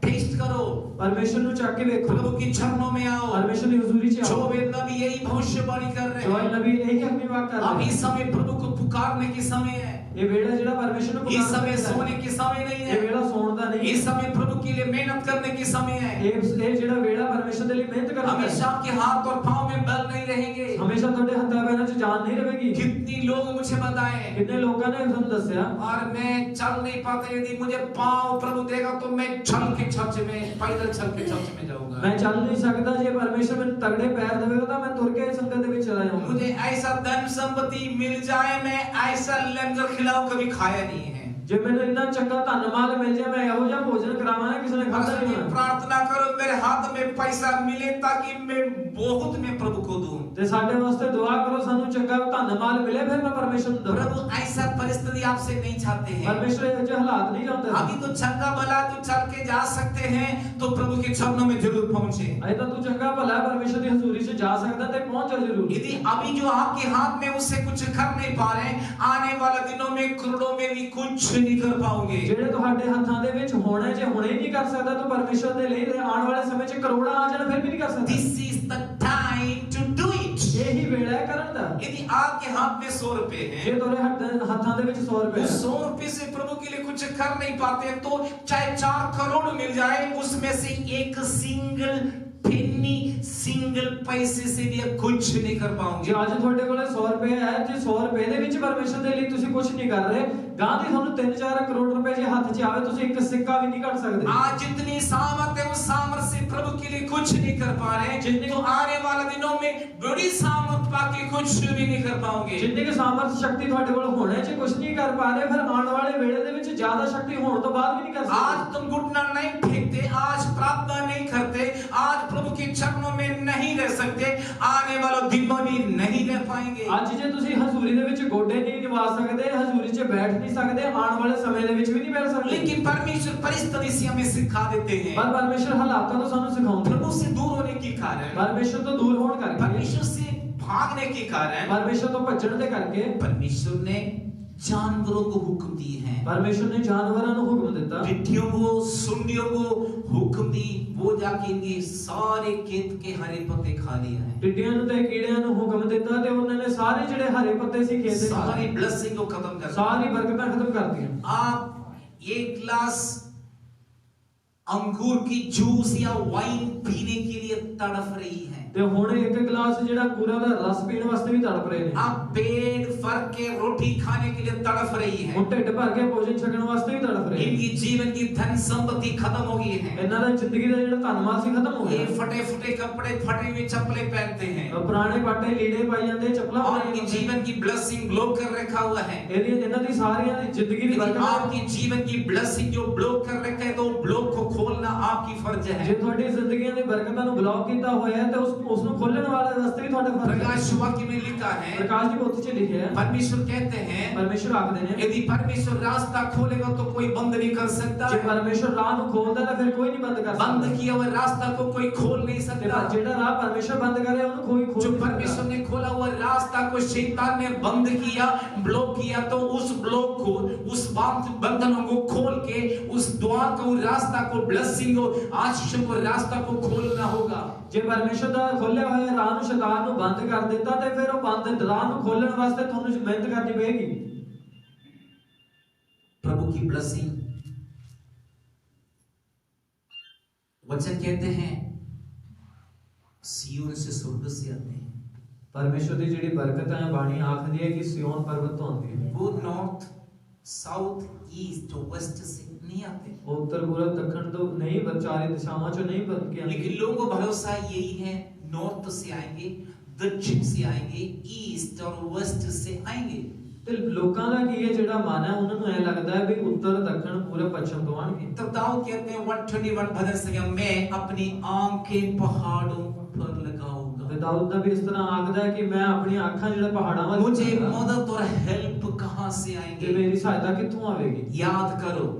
टेस्ट करो, परमेश्वर ਨੂੰ ਚੱਕ ਕੇ ਵੇਖੋ, प्रभु की चरणों में आओ। परमेश्वर ਦੀ ਹਜ਼ੂਰੀ 'ਚ जो ਆਓ। वे नबी यही भविष्यवाणी कर रहे ਜੋਇਲ हैं। ਨਬੀ ਇਹੀ ਆਪਣੀ ਬਾਤ ਕਰ अब ਰਿਹਾ इस समय प्रभु को पुकारने की समय है। ਇਹ ਵੇਲਾ ਜਿਹੜਾ परमेश्वर ਨੂੰ इस समय ਪੁਕਾਰਦਾ सोने की समय नहीं ਇਹ है। ਵੇਲਾ ਸੌਣ ਦਾ ਨਹੀਂ, इस समय प्रभु के लिए मेहनत करने की समय है। ਇਹ ਜਿਹੜਾ ਵੇਲਾ परमेश्वर ਦੇ ਲਈ ਮਿਹਨਤ ਕਰਨਾ ਹੈ। हमेशा आपके हाथ और पांव में बल नहीं रहेंगे। ਹਮੇਸ਼ਾ ਤੁਹਾਡੇ ਹੱਥਾਂ ਪੈਰਾਂ 'ਚ ਜਾਨ ਨਹੀਂ ਰਹੇਗੀ। कितनी लोग मुझे बताएं, ਕਿੰਨੇ ਲੋਕਾਂ ਨੇ ਤੁਹਾਨੂੰ ਦੱਸਿਆ, और मैं चल नहीं पाता, यदि मुझे पांव प्रभु देगा तो मैं चल के चर्च में, पैदल चल के चर्च में जाऊंगा। ਮੈਂ ਚੱਲ ਨਹੀਂ ਸਕਦਾ, ਜੇ ਪਰਮੇਸ਼ਰ ਮੈਨੂੰ ਤਗੜੇ ਪੈਰ ਦੇਵੇਗਾ ਤਾਂ ਮੈਂ ਤੁਰ ਕੇ ਸੰਗਤ ਦੇ ਵਿੱਚ ਚਲਾ ਜਾਊਂਗਾ। मुझे ऐसा धन संपत्ति मिल जाए, मैं ऐसा लंगर खिलाऊं कभी खाया नहीं है। ਜੇ ਮੈਨੂੰ ਇੰਨਾ ਚੰਗਾ ਧਨ ਮਾਲ ਮਿਲ ਜਾਏ, मैं ਇਹੋ ਜਿਹਾ ਭੋਜਨ ਕਰਾਵਾਂ ਕਿਸੇ ਨੇ ਖਾਧਾ ਨਹੀਂ ਹੋਣਾ। प्रार्थना करो मेरे हाथ में पैसा मिले ताकि मैं बहुत में प्रभु को दूं। ਤੇ ਸਾਡੇ ਵਾਸਤੇ ਦੁਆ ਕਰੋ, ਸਾਨੂੰ ਚੰਗਾ ਧਨ ਮਾਲ ਮਿਲੇ, ਫਿਰ ਮੈਂ ਪਰਮੇਸ਼ਰ ਨੂੰ ਦਵਾਂ। प्रभु ऐसा परिस्थिति आपसे नहीं चाहते हैं। परमेश्वर ਇਹੋ ਜਿਹੇ ਹਾਲਾਤ ਨਹੀਂ ਚਾਹੁੰਦਾ। अभी तो चंगा भला तो चल के जा सकते हैं, तो प्रभु के चरणों में जरूर पहुंचे। ਅਜੇ ਤਾਂ ਤੂੰ ਚੰਗਾ ਭਲਾ ਪਰਮੇਸ਼ਰ ਦੀ ਹਜ਼ੂਰੀ 'ਚ ਜਾ ਸਕਦਾ ਤੇ ਪਹੁੰਚ ਜਾ ਜ਼ਰੂਰ। यदि अभी जो आपके हाथ में उससे कुछ कर नहीं पा रहे, आने वाले दिनों में करोड़ों में भी कुछ नहीं कर पाओगे। ਜਿਹੜੇ ਤੁਹਾਡੇ ਹੱਥਾਂ ਦੇ ਵਿੱਚ ਹੋਣੇ, ਜੇ ਹੁਣੇ ਨਹੀਂ ਕਰ ਸਕਦਾ ਤਾਂ ਪਰਮੇਸ਼ਰ ਦੇ ਲਈ ਆਉਣ ਵਾਲੇ ਸਮੇਂ 'ਚ ਕਰੋੜਾਂ ਆ ਜਾਣ, ਫਿਰ ਵੀ ਨਹੀਂ ਕਰ ਸਕਦਾ। This is the time to do it। ਇਹੀ ਵੇਲਾ ਹੈ ਕਰਨ ਦਾ। यदि आपके हाथ में 100 रुपए ਜੇ हैं, ਤੁਹਾਡੇ ਹੱਥਾਂ ਦੇ ਵਿੱਚ 100 ਰੁਪਏ उस 100 रुपए से प्रभु के लिए कुछ कर नहीं पाते, तो चाहे 4 करोड़ मिल जाए, उसमें से एक सिंगल पेनी, सिंगल पैसे से भी आप कुछ नहीं कर पाओगे। ਜੇ ਅੱਜ ਤੁਹਾਡੇ ਕੋਲ 100 ਰੁਪਏ ਹੈ, ਜੇ 100 ਰੁਪਏ ਦੇ ਵਿੱਚ ਪਰਮੇਸ਼ਰ ਦੇ ਲਈ ਤੁਸੀਂ ਕੁਝ ਨਹੀਂ ਕਰ ਰਹੇ, ਗਾਂ ਦੀ ਤੁਹਾਨੂੰ 3-4 ਕਰੋੜ ਰੁਪਏ ਜੇ ਹੱਥ 'ਚ ਆਵੇ, ਤੁਸੀਂ ਇੱਕ ਸਿੱਕਾ ਵੀ ਨਹੀਂ ਕੱਢ ਸਕਦੇ। आज जितनी सामर्थ है, उस सामर्थ से प्रभु के लिए कुछ नहीं कर पा रहे, तो आने वाले दिनों में बड़ी सामर्थ पाके कुछ भी नहीं कर पाओगे। ਜਿੰਨੀ ਕਿ ਸਾਮਰਥ ਸ਼ਕਤੀ ਤੁਹਾਡੇ ਕੋਲ ਹੋਣੇ 'ਚ ਕੁਝ ਨਹੀਂ ਕਰ ਪਾ ਰਹੇ, ਫਿਰ ਆਉਣ ਵਾਲੇ ਵੇਲੇ ਦੇ ਵਿੱਚ ਜ਼ਿਆਦਾ ਸ਼ਕਤੀ ਹੋਣ ਤੋਂ ਬਾਅਦ ਵੀ ਨਹੀਂ ਕਰ ਸਕਦੇ। आज तुम घुटना नहीं फेंकते, आज प्रार्थना नहीं करते, आज प्रभु के चरणों में नहीं रह सकते, आने वाले दिनों में नहीं रह पाएंगे। ਅੱਜ ਜੇ ਤੁਸੀਂ ਹਜ਼ੂਰੀ ਦੇ ਵਿੱਚ ਗੋਡੇ ਨਹੀਂ ਨਿਵਾ ਸਕਦੇ, ਹਜ਼ੂਰੀ 'ਚ ਬੈਠ ਨਹੀਂ ਸਕਦੇ, ਆਉਣ ਵਾਲੇ ਸਮੇਂ ਦੇ ਵਿੱਚ ਵੀ ਨਹੀਂ ਬੈਠ ਸਕਦੇ। लेकिन परमेश्वर परिस्थिति से हमें सिखा देते हैं। ਪਰ ਪਰਮੇਸ਼ਰ ਹਾਲਾਤਾਂ ਤੋਂ ਸਾਨੂੰ ਸਿਖਾਉਂਦਾ ਹੈ। प्रभु से दूर होने के कारण, ਪਰਮੇਸ਼ਰ ਤੋਂ ਦੂਰ ਹੋਣ ਕਰਕੇ, परमेश्वर से भागने के कारण, ਪਰਮੇਸ਼ਰ ਤੋਂ ਭੱਜਣ ਦੇ ਕਰਕੇ परमेश्वर ने जानवरों को हुक्म दिए हैं। ਪਰਮੇਸ਼ਰ ਨੇ ਜਾਨਵਰਾਂ ਨੂੰ ਹੁਕਮ ਦਿੱਤਾ, टिड्डियों को, सुंडियों को हुक्म दी, वो जाके इनके सारे खेत के हरे पत्ते खा लिए हैं। ਟਿੱਡੀਆਂ ਨੂੰ ਤੇ ਕੀੜਿਆਂ ਨੂੰ ਹੁਕਮ ਦਿੱਤਾ ਤੇ ਉਹਨਾਂ ਨੇ ਸਾਰੇ ਜਿਹੜੇ ਹਰੇ ਪੱਤੇ ਸੀ ਖੇਤ ਦੇ सारी ब्लेसिंग को खत्म कर दिया। ਸਾਰੀ ਬਰਕਤਾਂ ਖਤਮ ਕਰਤੀਆਂ। आप एक गिलास अंगूर की जूस या वाइन पीने के लिए तड़प रही हैं। ਤੇ ਹੁਣ ਇੱਕ ਗਲਾਸ ਜਿਹੜਾ ਪੂਰਾ ਦਾ ਰਸ ਪੀਣ ਵਾਸਤੇ ਵੀ ਤੜਪ ਰਹੇ ਨੇ। आप पेट भर के रोटी खाने के लिए तड़प रही हैं। ਹੁਣ ਢਿੱਡ ਭਰ ਕੇ ਭੋਜਨ ਛਕਣ ਵਾਸਤੇ ਵੀ ਤੜਪ ਰਹੇ ਨੇ। इनकी जीवन की धन संपत्ति खत्म हो गई है। ਇਹਨਾਂ ਦਾ ਜ਼ਿੰਦਗੀ ਦਾ ਜਿਹੜਾ ਧਨਮਾਲ ਸੀ ਖਤਮ ਹੋ ये ਗਿਆ। फटे फटे कपड़े, फटे हुए चप्पलें पहनते हैं। ਪੁਰਾਣੇ ਪਾਟੇ ਲੀੜੇ ਪਾਈ ਜਾਂਦੇ, ਚੱਪਲਾਂ और ਪਾਈ इनकी ਜਾਂਦੇ। जीवन की ब्लेसिंग ब्लॉक कर रखा हुआ है। ਇਹਨਾਂ ਦੀ ਸਾਰੀਆਂ ਦੀ ਜ਼ਿੰਦਗੀ ਦੀ यदि ਬਰਕਤ आपकी जीवन की ब्लेसिंग जो ब्लॉक कर रखा है, तो ब्लॉक को खोलना आपकी फर्ज ਜੇ है। ਤੁਹਾਡੀ ਜ਼ਿੰਦਗੀਆਂ ਦੀ ਬਰਕਤਾਂ ਨੂੰ ਬਲੌਕ ਕੀਤਾ ਹੋਇਆ ਹੈ ਤੇ ਉਸ ਨੂੰ ਖੋਲਣ ਵਾਲੇ ਵਾਸਤੇ ਵੀ ਤੁਹਾਡਾ ਫਰਜ਼ ਹੈ। प्रकाश वाक्य में लिखा है, ਪ੍ਰਕਾਸ਼ ਦੀ ਪੋਥੀ 'ਚ ਲਿਖਿਆ ਹੈ, परमेश्वर कहते हैं, ਪਰਮੇਸ਼ਰ ਆਖਦੇ ਨੇ, यदि परमेश्वर रास्ता खोलेगा तो कोई बंद नहीं कर सकता। ਜੇ ਪਰਮੇਸ਼ਰ ਰਾਹ ਨੂੰ ਖੋਲਦਾ ਤਾਂ ਫਿਰ ਕੋਈ ਨਹੀਂ ਬੰਦ ਕਰ बंद ਸਕਦਾ। किया हुआ रास्ता को कोई खोल नहीं ਤੇ सकता। ਜਿਹੜਾ ਰਾਹ ਪਰਮੇਸ਼ਰ ਬੰਦ ਕਰੇ ਉਹਨੂੰ ਕੋਈ ਖੋਲ जो ਨਹੀਂ परमेश्वर ਸਕਦਾ। ने खोला हुआ रास्ता को शैतान ने बंद किया, ब्लॉक किया, तो उस ब्लॉक को, उस बंधनों को खोल के, उस द्वार को, रास्ता को, ब्लेसिंग को, आशीष को, रास्ता को खोलना होगा। ਜੇ ਪਰਮੇਸ਼ਰ ਦਾ ਖੋਲਿਆ ਹੋਇਆ ਰਾਹ ਨੂੰ ਸ਼ੈਤਾਨ ਨੂੰ ਬੰਦ ਕਰ ਦਿੱਤਾ ਤੇ ਫਿਰ ਉਹ ਬੰਦ ਰਾਹ ਨੂੰ ਖੋਲਣ ਵਾਸਤੇ ਤੁਹਾਨੂੰ ਮਿਹਨਤ ਕਰਨੀ ਪਏਗੀ। प्रभु की ब्लेसिंग, वचन कहते हैं सिय्योन से, स्वर्ग से आते हैं। ਪਰਮੇਸ਼ਰ ਦੀ ਜਿਹੜੀ ਬਰਕਤ ਹੈ, ਬਾਣੀ ਆਖਦੀ ਹੈ ਕਿ ਸਿਯੋਨ ਪਰਬਤ ਤੋਂ ਆਉਂਦੀ ਹੈ। वो नॉर्थ, साउथ, ईस्ट, वेस्ट से नहीं आते, ਉਹ ਉੱਤਰ ਪੂਰਬ ਦੱਖਣ ਤੋਂ ਨਹੀਂ, ਚਾਰੇ ਦਿਸ਼ਾਵਾਂ ਚੋਂ ਨਹੀਂ ਬਣ ਕੇ ਆਉਂਦੀ। लेकिन लोगों को भरोसा यही है, नॉर्थ से आएंगे, दक्षिण से आएंगे, ईस्ट और वेस्ट से आएंगे। ਤੇ ਲੋਕਾਂ ਦਾ ਕੀ ਹੈ ਜਿਹੜਾ ਮਨ ਹੈ, ਉਹਨਾਂ ਨੂੰ ਐ ਲੱਗਦਾ ਹੈ ਵੀ ਉੱਤਰ ਦੱਖਣ ਪੂਰਬ ਪੱਛਮ ਤੋਂ ਆਣਗੇ। तो दाऊद कहते हैं 121 भजन संख्या, मैं अपनी आंखें पहाड़ों पर लगाऊंगा। ਤੇ ਦਾऊद ਦਾ ਵੀ ਇਸ ਤਰ੍ਹਾਂ ਆਖਦਾ ਹੈ ਕਿ ਮੈਂ ਆਪਣੀਆਂ ਅੱਖਾਂ ਜਿਹੜਾ ਪਹਾੜਾਂ ਵੱਲ मुझे ਕਰਾਂਗਾ। मदद और हेल्प कहां से ਤੇ आएंगे? ਮੇਰੀ ਸਹਾਇਤਾ ਕਿੱਥੋਂ ਆਵੇਗੀ? याद करो,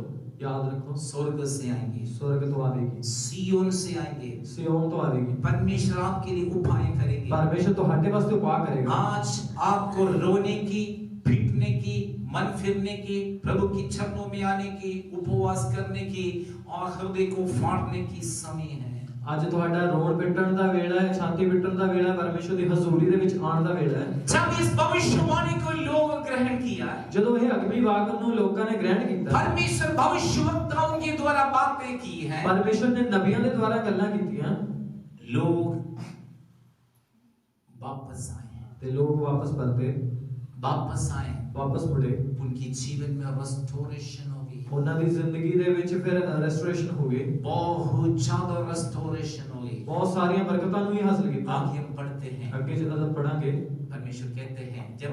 ਯਾਦ ਰੱਖੋ, स्वर्ग से आएंगे, स्वर्ग ਤੋਂ ਆਵੇਗੀ, सिय्योन से आएंगे। ਸਿਯੋਨ ਤੋਂ ਆਵੇਗੀ। परमेश्वर आपके लिए उपाय करेंगे। ਪਰਮੇਸ਼ਰ ਤੁਹਾਡੇ ਵਾਸਤੇ ਉਪਾਅ ਕਰੇਗਾ। आज आपको रोने की, पीटने की, मन फिरने की, प्रभु की चरणों में आने की, उपवास करने की और हृदय को फाड़ने की समय है। ਅੱਜ ਤੁਹਾਡਾ ਰੋਣ ਪਿੱਟਣ ਦਾ ਵੇਲਾ ਹੈ, ਛਾਤੀ ਪਿੱਟਣ ਦਾ ਵੇਲਾ ਹੈ, ਪਰਮੇਸ਼ਰ ਦੀ ਹਜ਼ੂਰੀ ਦੇ ਵਿੱਚ ਆਉਣ ਦਾ ਵੇਲਾ ਹੈ। जब इस भविष्यवाणी को लोग ग्रहण किया, ਜਦੋਂ ਇਹ ਅਗਲੀ ਵਾਕ ਨੂੰ ਲੋਕਾਂ ਨੇ ਗ੍ਰਹਿਣ ਕੀਤਾ, परमेश्वर भविष्यवक्ताओं के द्वारा बातें की है, ਪਰਮੇਸ਼ਰ ਨੇ ਨਬੀਆਂ ਦੇ ਦੁਆਰਾ ਗੱਲਾਂ ਕੀਤੀਆਂ, लोग वापस आए, ਤੇ ਲੋਕ ਵਾਪਸ ਪਰਤੇ, वापस आए, ਵਾਪਸ ਮੁੜੇ। उनके जीवन में रेस्टोरेशन हो गई, ਉਹਨਾਂ ਦੀ ਜ਼ਿੰਦਗੀ ਦੇ ਵਿੱਚ ਫਿਰ ਰੈਸਟੋਰੇਸ਼ਨ ਹੋ ਗਈ, बहुत ज्यादा रेस्टोरेशन हो गई। ਬਹੁਤ ਸਾਰੀਆਂ ਬਰਕਤਾਂ ਨੂੰ ਹੀ ਹਾਸਲ ਕੀਤਾ। आगे हम पढ़ते हैं, ਅੱਗੇ ਜਦੋਂ ਪੜਾਂਗੇ, परमेश्वर कहते हैं जब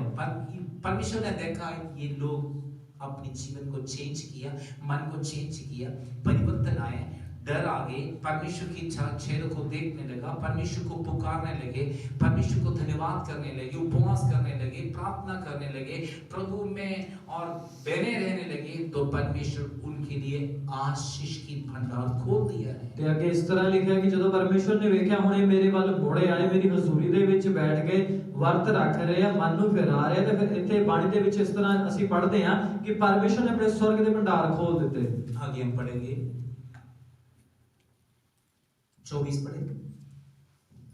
परमेश्वर ने देखा ये लोग अपने जीवन को चेंज किया, मन को चेंज किया, परिवर्तन आए, डर आ गए, परमेश्वर की छेद को देखने लगा, परमेश्वर को पुकारने लगे, परमेश्वर को धन्यवाद करने लगे, उपवास करने लगे, प्रार्थना करने लगे, प्रभु में और बने रहने लगे, तो परमेश्वर उनके लिए आशीष की भंडार खोल दिया है। ਤੇ ਅੱਗੇ ਇਸ ਤਰ੍ਹਾਂ ਲਿਖਿਆ ਕਿ ਜਦੋਂ ਪਰਮੇਸ਼ਰ ਨੇ ਵੇਖਿਆ ਹੁਣ ਇਹ ਮੇਰੇ ਵੱਲ ਮੁੜੇ ਆਏ, ਮੇਰੀ ਹਜ਼ੂਰੀ ਦੇ ਵਿੱਚ ਬੈਠ ਗਏ, ਵਰਤ ਰੱਖ ਰਹੇ ਆ, ਮਨ ਨੂੰ ਫਿਰਾ ਰਹੇ, ਤੇ ਫਿਰ ਇੱਥੇ ਬਾਣੀ ਦੇ ਵਿੱਚ ਇਸ ਤਰ੍ਹਾਂ ਅਸੀਂ ਪੜ੍ਹਦੇ ਹਾਂ ਕਿ ਪਰਮੇਸ਼ਰ ਨੇ ਆਪਣੇ ਸਵਰਗ ਦੇ ਭੰਡਾਰ ਖੋਲ ਦਿੱਤੇ। आगे हम पढ़ेंगे 24 पढ़े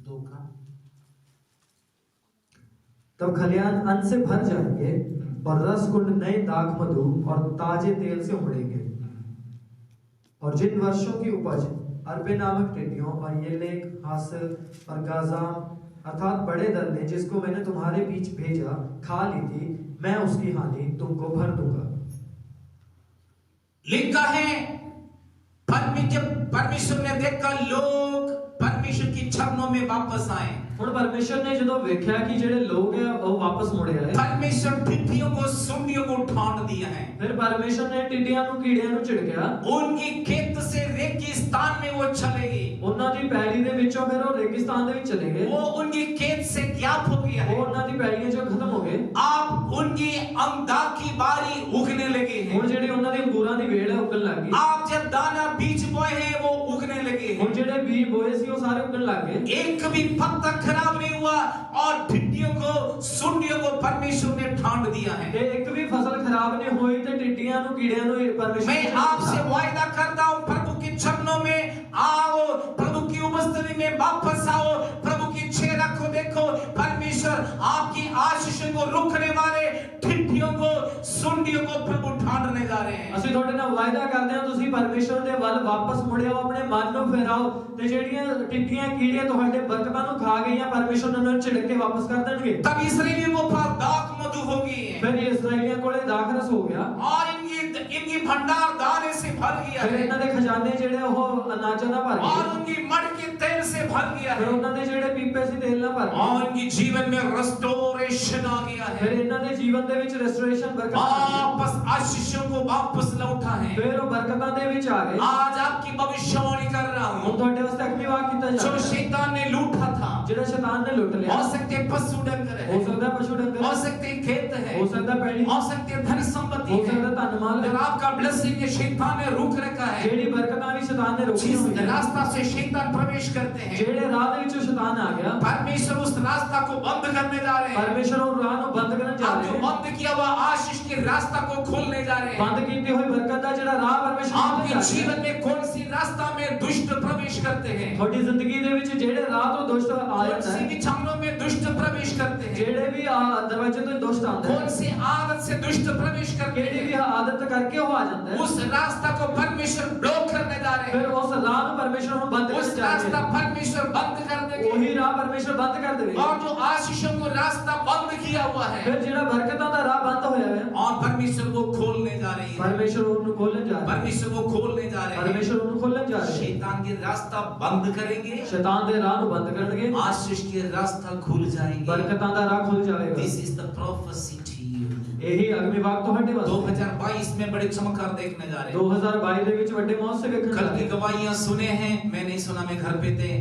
2 का। तब खलियान अन्न से भर जाएंगे और रस कुंड नए दाख मधु और ताजे तेल से उमड़ेंगे, और जिन वर्षों की उपज अरबे नामक टिड्डियों और ये लेक हासिल और गाजाम अर्थात बड़े दल ने जिसको मैंने तुम्हारे बीच भेजा खा ली थी, मैं उसकी हानि तुमको भर दूंगा। लिखा है जब परमेश्वर ने देखा लोग परमेश्वर की चरणों में वापस आए, ਹੁਣ ਪਰਮੇਸ਼ਰ ਨੇ ਜਦੋਂ ਵੇਖਿਆ ਕਿ ਜਿਹੜੇ ਲੋਕ ਆ ਉਹ ਵਾਪਸ ਮੁੜੇ ਆਏ, परमेश्वर टिड्डियों को सुंडियों को ठांड दिया है, ਫਿਰ ਪਰਮੇਸ਼ਰ ਨੇ ਟਿੱਡੀਆਂ ਨੂੰ ਕੀੜਿਆਂ ਨੂੰ ਝਿੜਕਿਆ, उनकी खेत से रेगिस्तान में वो चले गए, ਉਹਨਾਂ ਦੀ ਪੈਲੀ ਦੇ ਵਿੱਚੋਂ ਫਿਰ ਉਹ ਰੇਗਿਸਤਾਨ ਦੇ ਵਿੱਚ ਚਲੇ ਗਏ, वो उनकी खेत से ज्ञात हो गया ਉਹ है, ਉਹਨਾਂ ਦੀ ਪੈਲੀਆਂ ਚੋਂ ਖਤਮ ਹੋ ਗਏ। आप उनकी अंगदा की बारी उगने लगे हैं, ਹੁਣ ਜਿਹੜੀ ਉਹਨਾਂ ਦੀ ਅੰਗੂਰਾਂ ਦੀ ਵੇਲ ਹੈ ਉੱਗਣ ਲੱਗ गई, आप जब दाना बीज बोए हैं वो उगने लगे हैं, ਹੁਣ ਜਿਹੜੇ ਬੀਜ ਬੋਏ ਸੀ ਉਹ ਸਾਰੇ ਉੱਗਣ ਲੱਗ गए, एक भी पत्ता खराब नहीं हुआ और टिड्डियों को सुंडियों को परमेश्वर ने ठांड दिया है। ਤੇ ਇੱਕ ਵੀ ਫਸਲ ਖਰਾਬ ਨਹੀਂ ਹੋਈ ਤੇ ਟਿੱਡੀਆਂ ਨੂੰ ਕੀੜਿਆਂ ਨੂੰ ਪਰਮੇਸ਼ਰ मैं ਨੇ आपसे वायदा करता हूं, प्रभु के चरणों में आओ, प्रभु की उपस्थिति में वापस आओ, प्रभु की छेड़ा को देखो, परमेश्वर आपकी आशीष को रोकने वाले टिड्डियों को सुंडियों को प्रभु ठांडने जा रहे हैं। ਅਸੀਂ ਤੁਹਾਡੇ ਨਾਲ ਵਾਅਦਾ ਕਰਦੇ ਹਾਂ ਤੁਸੀਂ ਪਰਮੇਸ਼ਰ ਦੇ ਵੱਲ ਵਾਪਸ ਮੁੜਿਓ, ਆਪਣੇ ਮਨ ਨੂੰ ਫੇਰਾਓ, ਤੇ ਜਿਹੜੀਆਂ ਟਿੱਡੀਆਂ ਕੀੜੀਆਂ ਤੁਹਾਡੇ ਬਰਕਤਾਂ ਨੂੰ ਖਾ ਗਈਆਂ ਪਰਮੇਸ਼ਰ ਨੇ ਉਹਨਾਂ ਨੂੰ ਝਿੜਕ ਕੇ ਵਾਪਸ ਕਰ ਦੇਣਗੇ। तब इस्राएलियों को पास दाख मधु हो गई है, ਫਿਰ ਇਸਰਾਏਲੀਆਂ ਕੋਲੇ ਦਾਖਰਸ ਹੋ ਗਿਆ, और इनकी भंडार दाने से भर गया ਫਿਰ है, ਇਹਨਾਂ ਦੇ ਖਜ਼ਾਨੇ ਜਿਹੜੇ ਉਹ ਅਨਾਜਾਂ ਨਾਲ ਭਰ और ਗਏ, उनकी मड़ के तेल से भर गया ਫਿਰ है, ਉਹਨਾਂ ਦੇ ਜਿਹੜੇ ਪੀਪੇ ਸੀ ਤੇਲ ਨਾਲ ਭਰ ਗਏ, और इनकी जीवन में रेस्टोरेशन आ गया ਫਿਰ है, ਇਹਨਾਂ ਦੇ ਜੀਵਨ ਦੇ ਵਿੱਚ ਰੈਸਟੋਰੇਸ਼ਨ ਬਰਕਤ ਆ ਗਈ, वापस आशीषों को वापस लौटा है। ਫਿਰ ਉਹ ਬਰਕਤਾਂ ਦੇ ਵਿੱਚ ਆ ਗਏ। आज आपकी भविष्यवाणी कर रहा ਹੁਣ हूं, ਤੁਹਾਡੇ ਵਾਸਤੇ ਅਗਲੀ ਵਾਕ ਕੀਤਾ जो ਜਾ शैतान ने लूटा था, ਜਿਹੜਾ ਸ਼ੈਤਾਨ ਨੇ ਲੁੱਟ ਲਿਆ, हो सकते पशु डंगर ਹੋ है, ਸਕਦਾ ਪਸ਼ੂ ਡੰਗਰ, हो सकते खेत है, ਹੋ ਸਕਦਾ ਪੈਲੀ, हो सकते धन संपत्ति हो है, सकता धन माल है। और आपका ब्लेसिंग ये शैतान ने रोक रखा है। ਜਿਹੜੀ ਬਰਕਤਾਂ ਵੀ ਸ਼ੈਤਾਨ ਨੇ ਰੋਕੀਆਂ जिस ਹੋਈਆਂ, रास्ता से शैतान प्रवेश करते हैं, ਜਿਹੜੇ ਰਾਹ ਦੇ ਵਿੱਚੋਂ ਸ਼ੈਤਾਨ ਆ ਗਿਆ, परमेश्वर उस रास्ता को बंद करने जा रहे हैं। ਪਰਮੇਸ਼ਰ ਉਹ ਰਾਹ ਨੂੰ ਬੰਦ ਕਰਨ ਜਾ आप ਰਹੇ जो ਹਨ। बंद किया हुआ आशीष के रास्ता को खोलने जा रहे हैं। ਬੰਦ ਕੀਤੀ ਹੋਈ ਬਰਕਤ ਦਾ ਜਿਹੜਾ ਰਾਹ ਪਰਮੇਸ਼ਰ ਖੋਲ੍ਹਣ आपके ਜਾ ਰਿਹਾ जीवन में कौन सी रास्ता में दुष्ट प्रवेश करते हैं, ਤੁਹਾਡੀ ਜ਼ਿੰਦਗੀ ਦੇ ਵਿੱਚ ਜਿਹੜੇ ਰਾਹ ਤੋਂ ਦੁਸ਼ਟ ਆ कौन ਜਾਂਦਾ सी ਹੈ, विचारों में दुष्ट प्रवेश करते हैं, ਜਿਹੜੇ ਵੀ ਦਰਵਾਜ਼ੇ ਤੋਂ ਦੁਸ਼ਟ ਆਉਂਦਾ कौन ਹੈ, सी आदत से दुष्ट प्रवेश करते ਕਿਹੜੀ ਵੀ हैं, ਆਦਤ ਕਰਕੇ ਉਹ ਆ ਜਾਂਦਾ ਹੈ, उस रास्ता को परमेश्वर ब्लॉक करने जा रहे ਫਿਰ हैं। ਉਸ ਰਾਹ ਨੂੰ ਪਰਮੇਸ਼ਰ ਨੂੰ ਬੰਦ उस ਕਰਨ ਜਾ रास्ता ਰਿਹਾ परमेश्वर बंद कर ਹੈ, देंगे, ਉਹੀ ਰਾਹ ਪਰਮੇਸ਼ਰ ਬੰਦ ਕਰ ਦੇਵੇ। और जो आशीषों को रास्ता बंद किया हुआ है, ਫਿਰ ਜਿਹੜਾ ਬਰਕਤਾਂ ਦਾ ਰਾਹ ਬੰਦ ਹੋਇਆ ਹੈ, और परमेश्वर वो खोलने जा रही है, ਪਰਮੇਸ਼ਰ ਉਹਨੂੰ ਖੋਲਣ ਜਾ ਰਿਹਾ ਹੈ, परमेश्वर वो खोलने जा रहे हैं। ਪਰਮੇਸ਼ਰ ਉਹਨੂੰ ਖੋਲਣ ਜਾ ਰਿਹਾ ਹੈ। शैतान के रास्ता बंद करेंगे, ਸ਼ੈਤਾਨ ਦੇ ਰਾਹ ਨੂੰ ਬੰਦ ਕਰਨਗੇ, आशीष के रास्ता खुल जाएंगे। ਬਰਕਤਾਂ ਦਾ ਰਾਹ ਖੁੱਲ ਜਾਵੇਗਾ। This is the prophecy to you। ਇਹੀ ਅਗਲੀ ਵਾਕ ਤੁਹਾਡੇ ਵਾਸਤੇ 2022 में बड़े चमत्कार देखने जा रहे हैं। 2022 ਦੇ ਵਿੱਚ ਵੱਡੇ ਮੌਸਮ ਵੇਖਣ कल ਜਾ की ਰਹੇ ਹਾਂ। गवाहियां सुने हैं, मैं नहीं सुना, मैं घर पे थे,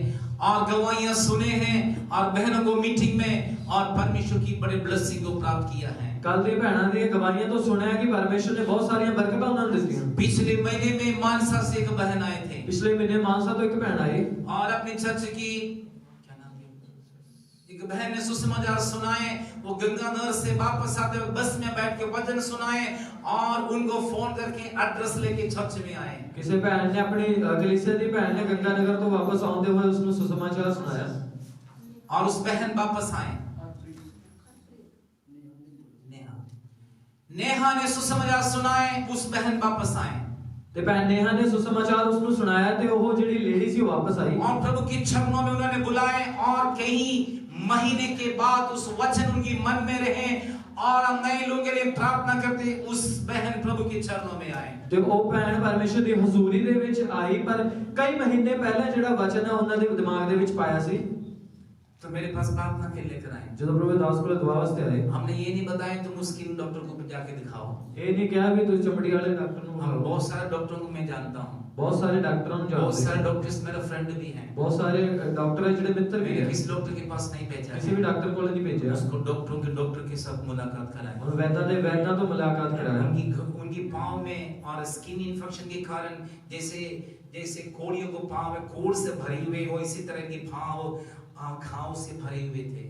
और गवाहियां सुने हैं और बहनों को मीटिंग में और परमेश्वर की बड़े ब्लेसिंग को प्राप्त किया है। ਕੱਲ ਦੀ ਭੈਣਾਂ ਦੀਆਂ ਗਵਾਹੀਆਂ ਤੋਂ ਸੁਣਿਆ ਕਿ ਪਰਮੇਸ਼ਰ ਨੇ ਬਹੁਤ ਸਾਰੀਆਂ ਬਰਕਤਾਂ ਉਹਨਾਂ ਨੂੰ ਦਿੱਤੀਆਂ। पिछले महीने में मानसा से एक बहन आए थे ਪਿਛਲੇ ਮਹੀਨੇ ਮਾਨਸਾ ਤੋਂ ਇੱਕ ਭੈਣ ਆਈ, और अपने चर्च की क्या नाम है, एक बहन ने सुसमाचार सुनाए, वो गंगानगर से वापस आते हुए बस में बैठ के वचन सुनाए और उनको फोन करके एड्रेस लेके चर्च में आए। ਕਿਸੇ ਭੈਣ ਨੇ ਆਪਣੀ ਕਲੀਸਿया ਦੀ ਭੈਣ ਨੇ ਗੰਗਾਨਗਰ ਤੋਂ ਵਾਪਸ ਆਉਂਦੇ ਹੋਏ ਉਸ ਨੂੰ ਸੁਸਮਾਚਾਰ ਸੁਣਾਇਆ और उस बहन वापस आए। नेहा ने सुसमाचार सुनाए, उस बहन वापस आए। ਤੇ ਭੈਣ ਨੇਹਾ ਨੇ ਸੁਸਮਾਚਾਰ ਉਸ ਨੂੰ ਸੁਣਾਇਆ ਤੇ ਉਹ ਜਿਹੜੀ ਲੇਡੀ ਸੀ ਵਾਪਸ ਆਈ और प्रभु के चरणों में उन्होंने बुलाए और कई महीने के बाद उस वचन उनकी मन में रहे और हम नए लोगों के लिए प्रार्थना करते, उस बहन प्रभु के चरणों में आए। ਤੇ ਉਹ ਭੈਣ ਪਰਮੇਸ਼ਰ ਦੀ ਹਜ਼ੂਰੀ ਦੇ ਵਿੱਚ ਆਈ ਪਰ ਕਈ ਮਹੀਨੇ ਪਹਿਲਾਂ ਜਿਹੜਾ ਵਚਨ ਹੈ ਉਹਨਾਂ ਦੇ ਦਿਮਾਗ ਦੇ ਵਿੱਚ ਪਾਇਆ ਸੀ तो मेरे पास प्रार्थना के लेकर आए। ਜਦੋਂ ਪ੍ਰਭੂ ਦਾਸ ਕੋਲ ਦੁਆ ਵਾਸਤੇ ਆਏ हमने ये नहीं बताया तुम उस स्किन डॉक्टर को जाके दिखाओ। ਇਹ ਨਹੀਂ ਕਿਹਾ ਵੀ ਤੁਸੀਂ ਚਮੜੀ ਵਾਲੇ ਡਾਕਟਰ ਨੂੰ हम ਬੁਲਾਓ बहुत सारे डॉक्टरों को मैं जानता हूँ, ਬਹੁਤ ਸਾਰੇ ਡਾਕਟਰਾਂ ਨੂੰ बहुत सारे ਜਾਣਦੇ डॉक्टर्स मेरे फ्रेंड भी हैं। ਬਹੁਤ ਸਾਰੇ ਡਾਕਟਰ ਹੈ ਜਿਹੜੇ ਮਿੱਤਰ ਵੀ मैंने ਹੈ किसी डॉक्टर के पास नहीं भेजा ਕਿਸੇ ਵੀ है, ਡਾਕਟਰ ਕੋਲ ਨਹੀਂ ਭੇਜਿਆ उसको डॉक्टर के साथ मुलाकात कराई। ਉਹਨੂੰ ਵੈਦਾਂ ਦੇ ਵੈਦਾਂ ਤੋਂ ਮੁਲਾਕਾਤ ਕਰਾਇਆ उनकी पाँव में और स्किन इन्फेक्शन के कारण जैसे कोड़ियों को पाँव में कोड़ से भरे हुए हो, इसी तरह की पाँव घाव से भरे हुए थे।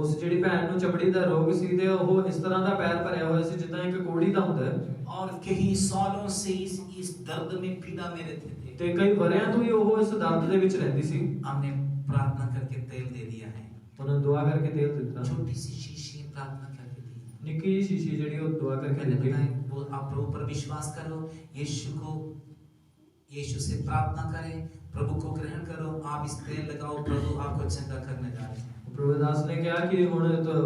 ਉਸ ਜਿਹੜੀ ਭੈਣ ਨੂੰ ਚਮੜੀ ਦਾ ਰੋਗ ਸੀ ਤੇ ਉਹ ਇਸ ਤਰ੍ਹਾਂ ਦਾ ਪੈਰ ਭਰਿਆ ਹੋਇਆ ਸੀ ਜਿੱਦਾਂ ਇੱਕ ਕੋੜੀ ਦਾ ਹੁੰਦਾ ਹੈ और कई सालों से इस दर्द में पीड़ा में रहते थे। ਤੇ ਕਈ ਵਰਿਆਂ ਤੋਂ ਹੀ ਉਹ ਇਸ ਦਰਦ ਦੇ ਵਿੱਚ ਰਹਿੰਦੀ ਸੀ हमने प्रार्थना करके तेल दे दिया है, ਉਹਨਾਂ ਨੂੰ ਦੁਆ ਕਰਕੇ ਤੇਲ ਦਿੱਤਾ छोटी सी शीशी प्रार्थना करके दी। ਨਿੱਕੀ ਜਿਹੀ ਸ਼ੀਸ਼ੀ ਜਿਹੜੀ ਉਹ ਦੁਆ ਕਰਕੇ मैंने ਦਿੱਤੀ बताया वो आप प्रभु पर विश्वास करो, यीशु से प्रार्थना करें, प्रभु को ग्रहण करो, आप इस तेल लगाओ, प्रभु आपको चंगा करने जा रहे हैं। ਪ੍ਰਭੂਦਾਸ ਨੇ ਕਿਹਾ ਕਿ ਹੁਣ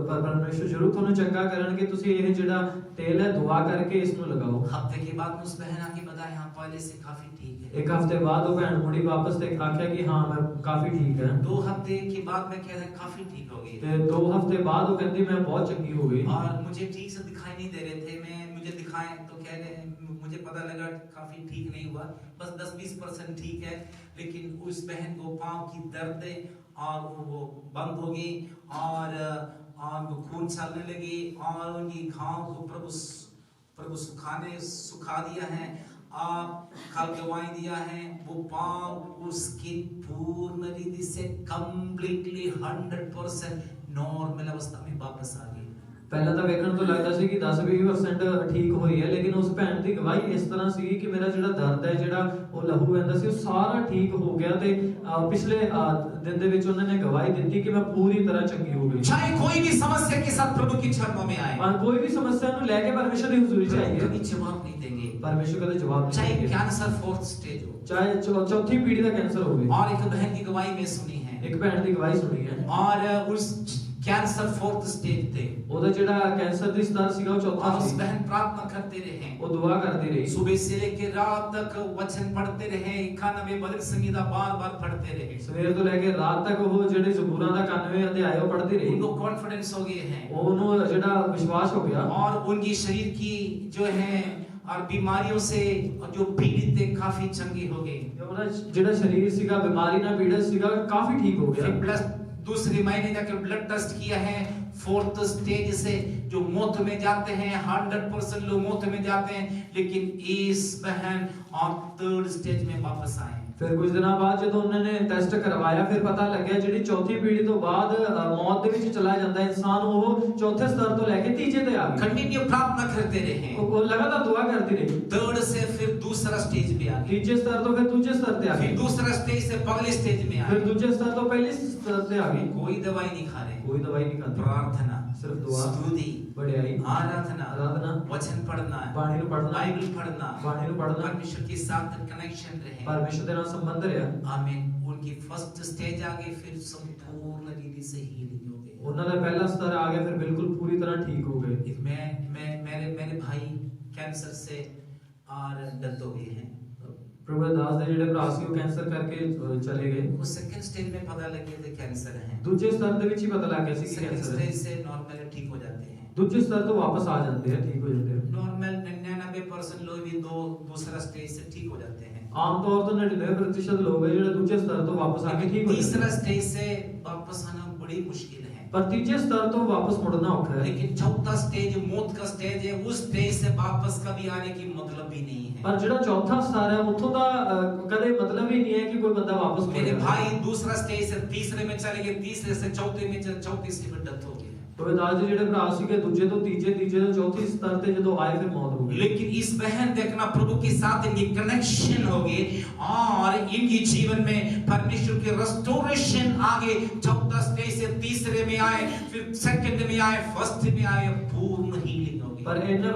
ਪਰਮੇਸ਼ਰ ਜ਼ਰੂਰ ਤੁਹਾਨੂੰ ਚੰਗਾ ਕਰਨਗੇ ਤੁਸੀਂ ਇਹ ਜਿਹੜਾ ਤੇਲ ਹੈ ਦੁਆ ਕਰਕੇ ਇਸ ਨੂੰ ਲਗਾਓ हफ्ते के बाद में उस बहन आके बताया हाँ पहले से काफी ठीक है। ਇੱਕ ਹਫ਼ਤੇ ਬਾਅਦ ਉਹ ਭੈਣ ਮੁੜੀ ਵਾਪਸ ਤੇ ਆਖਿਆ ਕਿ ਹਾਂ ਮੈਂ ਕਾਫੀ ਠੀਕ ਹਾਂ 2 हफ्ते के बाद मैं कह रहा काफी ठीक हो गई ਤੇ 2 ਹਫ਼ਤੇ ਬਾਅਦ ਉਹ ਕਹਿੰਦੀ ਮੈਂ ਬਹੁਤ ਚੰਗੀ ਹੋ ਗਈ और मुझे ठीक से दिखाई नहीं दे रहे थे, मुझे दिखाएं तो कह रहे मुझे पता लगा काफी ठीक नहीं हुआ, बस 10-20% ठीक है। लेकिन उस बहन को पाँव की दर्द और वो बंद हो गई और वो खून चलने लगी और उनकी घाव को प्रभु सुखा दिया है। आप कल गवाही दिया है, वो पाँव उसकी पूर्ण रीति से कंप्लीटली 100% नॉर्मल अवस्था में वापस आ गई। ਪਹਿਲਾਂ ਤਾਂ ਵੇਖਣ ਤੋਂ ਲੱਗਦਾ ਸੀ ਕਿ 10-20% ਠੀਕ ਹੋਈ ਹੈ ਲੇਕਿਨ ਉਸ ਭੈਣ ਦੀ ਗਵਾਹੀ ਇਸ ਤਰ੍ਹਾਂ ਸੀ ਕਿ ਮੇਰਾ ਜਿਹੜਾ ਦਰਦ ਹੈ ਜਿਹੜਾ ਉਹ ਲਹੂ ਵਹਿੰਦਾ ਸੀ ਉਹ ਸਾਰਾ ਠੀਕ ਹੋ ਗਿਆ ਤੇ ਪਿਛਲੇ दिन ਦੇ ਵਿੱਚ ਉਹਨਾਂ ਨੇ ਗਵਾਹੀ ਦਿੱਤੀ ਕਿ ਮੈਂ ਪੂਰੀ ਤਰ੍ਹਾਂ ਚੰਗੀ ਹੋ ਗਈ। चाहे कोई भी समस्या के साथ प्रभु के चरणों में आए, ਪਰ ਕੋਈ ਵੀ ਸਮੱਸਿਆ ਨੂੰ ਲੈ ਕੇ ਪਰਮੇਸ਼ਰ ਦੀ ਹਜ਼ੂਰੀ ਚ ਆਈਏ कभी जवाब नहीं देंगे, ਪਰਮੇਸ਼ਰ ਕਦੇ ਜਵਾਬ ਨਹੀਂ चाहे ਦੇਣਗੇ कैंसर 4th स्टेज हो। ਚਾਹੇ ਚੌਥੀ ਪੀੜ੍ਹੀ ਦਾ ਕੈਂਸਰ ਹੋਵੇ। और एक बहन की गवाही में सुनी है, ਇੱਕ ਭੈਣ ਦੀ ਗਵਾਹੀ ਸੁਣੀ ਹੈ और उस कैंसर 4th स्टेज थे ਉਹਦਾ ਜਿਹੜਾ ਕੈਂਸਰ ਦੀ ਸਤਰ ਸੀਗਾ ਉਹ ਚੌਥਾ और उस ਸੀ बहन प्रार्थना करते रहे, ਉਹ ਦੁਆ ਕਰਦੀ ਰਹੀ सुबह से लेकर रात तक वचन पढ़ते रहे, 91 भजन संगीता बार-बार पढ़ते रहे। ਸਵੇਰ ਤੋਂ ਲੈ ਕੇ ਰਾਤ ਤੱਕ ਉਹ ਜਿਹੜੇ ਜ਼ਬੂਰਾਂ ਦਾ 91 ਅਧਿਆਇ ਉਹ ਪੜ੍ਹਦੀ ਰਹੀ उनको कॉन्फिडेंस हो गए हैं ਉਹਨੂੰ ਜਿਹੜਾ ਵਿਸ਼ਵਾਸ ਹੋ ਗਿਆ और उनकी शरीर की जो है और बीमारियों से जो पीड़ित थे काफी चंगी हो गई। ਉਹਦਾ ਜਿਹੜਾ ਸਰੀਰ ਸੀਗਾ ਬਿਮਾਰੀ ਨਾਲ ਪੀੜਤ ਸੀਗਾ ਕਾਫੀ ਠੀਕ ਹੋ ਗਿਆ। फिर प्लस दूसरे महीने जाकर ब्लड टेस्ट किया है, 4th स्टेज से जो मौत में जाते हैं 100% लोग मौत में जाते हैं, लेकिन इस बहन और 3rd स्टेज में वापस आए। ਫਿਰ ਕੁਝ ਦਿਨਾਂ ਬਾਅਦ ਜਦੋਂ ਉਹਨਾਂ ਨੇ ਟੈਸਟ ਕਰਵਾਇਆ ਫਿਰ ਪਤਾ ਲੱਗਿਆ ਜਿਹੜੀ ਚੌਥੀ ਪੀੜ੍ਹੀ ਤੋਂ ਬਾਅਦ ਮੌਤ ਦੇ ਵਿੱਚ ਚਲਾ ਜਾਂਦਾ ਇਨਸਾਨ ਉਹ ਚੌਥੇ ਸਤਰ ਤੋਂ ਲੈ ਕੇ ਤੀਜੇ ਤੇ ਆ ਗਿਆ। कंटिन्यू प्रार्थना करते रहे, ਉਹ ਲਗਾਤਾਰ ਦੁਆ ਕਰਦੀ ਰਹੀ। 3rd से फिर दूसरा स्टेज में आ गए, ਤੀਜੇ ਸਤਰ ਤੋਂ ਫਿਰ ਦੂਜੇ ਸਤਰ ਤੇ ਆ फिर ਗਈ, दूसरा स्टेज से अगले स्टेज में आ ਫਿਰ गए। ਦੂਜੇ ਸਤਰ ਤੋਂ ਪਹਿਲੇ ਸਤਰ ਤੇ ਆ ਗਈ। कोई दवाई नहीं खा रहे, ਕੋਈ ਦਵਾਈ ਨਹੀਂ ਖਾਂਦੀ, प्रार्थना, ਸਿਰਫ ਦੁਆ, स्तुति, ਵਡਿਆਈ, आराधना, आराधना, वचन पढ़ना, ਬਾਣੀ ਨੂੰ ਪੜ੍ਹਨਾ, बाइबल पढ़ना, ਬਾਣੀ ਨੂੰ ਪੜ੍ਹਨਾ, परमेश्वर के साथ कनेक्शन रहे। ਪਰਮੇਸ਼ਰ ਦੇ ਨਾਲ ਸੰਬੰਧ ਰਿਹਾ। आमीन। उनकी फर्स्ट स्टेज आ गई, फिर संपूर्ण रीति से हीलिंग हो गई। ਉਹਨਾਂ ਦਾ ਪਹਿਲਾ ਸਤਰ ਆ ਗਿਆ ਫਿਰ ਬਿਲਕੁਲ ਪੂਰੀ ਤਰ੍ਹਾਂ ਠੀਕ ਹੋ ਗਏ। मेरे भाई कैंसर से और डेथ हो गई है। ਪ੍ਰਭੂ ਦਾਸ ਦੇ ਜਿਹੜੇ ਭਰਾ ਸੀ ਉਹ ਕੈਂਸਰ ਕਰਕੇ ਚਲੇ ਗਏ। वो सेकंड स्टेज में पता लग गया था कैंसर है, ਦੂਜੇ ਸਤਰ ਦੇ ਵਿੱਚ ਹੀ ਪਤਾ ਲੱਗ ਗਿਆ ਸੀ ਕਿ सेकंड ਕੈਂਸਰ ਹੈ। स्टेज से नॉर्मल ठीक हो जाते हैं। ਦੂਜੇ ਸਤਰ ਤੋਂ ਵਾਪਸ ਆ ਜਾਂਦੇ ਆ, ਠੀਕ ਹੋ ਜਾਂਦੇ ਆ। नॉर्मल 99% लोग भी दूसरा स्टेज से ठीक हो जाते हैं। ਆਮ ਤੌਰ ਤੇ 99% ਲੋਕ ਹੈ ਜਿਹੜੇ ਦੂਜੇ ਸਤਰ ਤੋਂ ਵਾਪਸ ਆ ਕੇ ਠੀਕ ਹੋ ਜਾਂਦੇ तीसरा ਆ। स्टेज से वापस आना बड़ी मुश्किल है। पर तीजे स्तर तो वापस मुड़ना औखा है। लेकिन चौथा स्टेज मौत का स्टेज है, उस स्टेज से वापस कभी आने की मतलब ही नहीं है। पर ਜਿਹੜਾ ਚੌਥਾ ਸਤਰ ਹੈ ਉੱਥੋਂ ਦਾ ਕਦੇ ਮਤਲਬ ਹੀ ਨਹੀਂ ਹੈ ਕਿ ਕੋਈ ਬੰਦਾ ਵਾਪਸ ਮੁੜੇ। मेरे भाई दूसरा स्टेज से तीसरे में चले गए, तीसरे से चौथे में चले, चौथे से फिर डेथ हो गई। तो दास जी ਜਿਹੜੇ ਭਰਾ ਸੀਗੇ ਦੂਜੇ ਤੋਂ ਤੀਜੇ, ਤੀਜੇ ਤੋਂ ਚੌਥੀ ਸਤਰ ਤੇ ਜਦੋਂ ਆਏ ਫਿਰ ਮੌਤ ਹੋ ਗਈ। लेकिन इस बहन देखना प्रभु के साथ इनकी कनेक्शन होगी और इनकी जीवन में परमेश्वर की रेस्टोरेशन आगे चौथा स्टेज से तीसरे में आए, फिर सेकंड में आए, फर्स्ट में आए, पूर्ण हीलिंग होगी। ਪਰ ਇਹਨਾਂ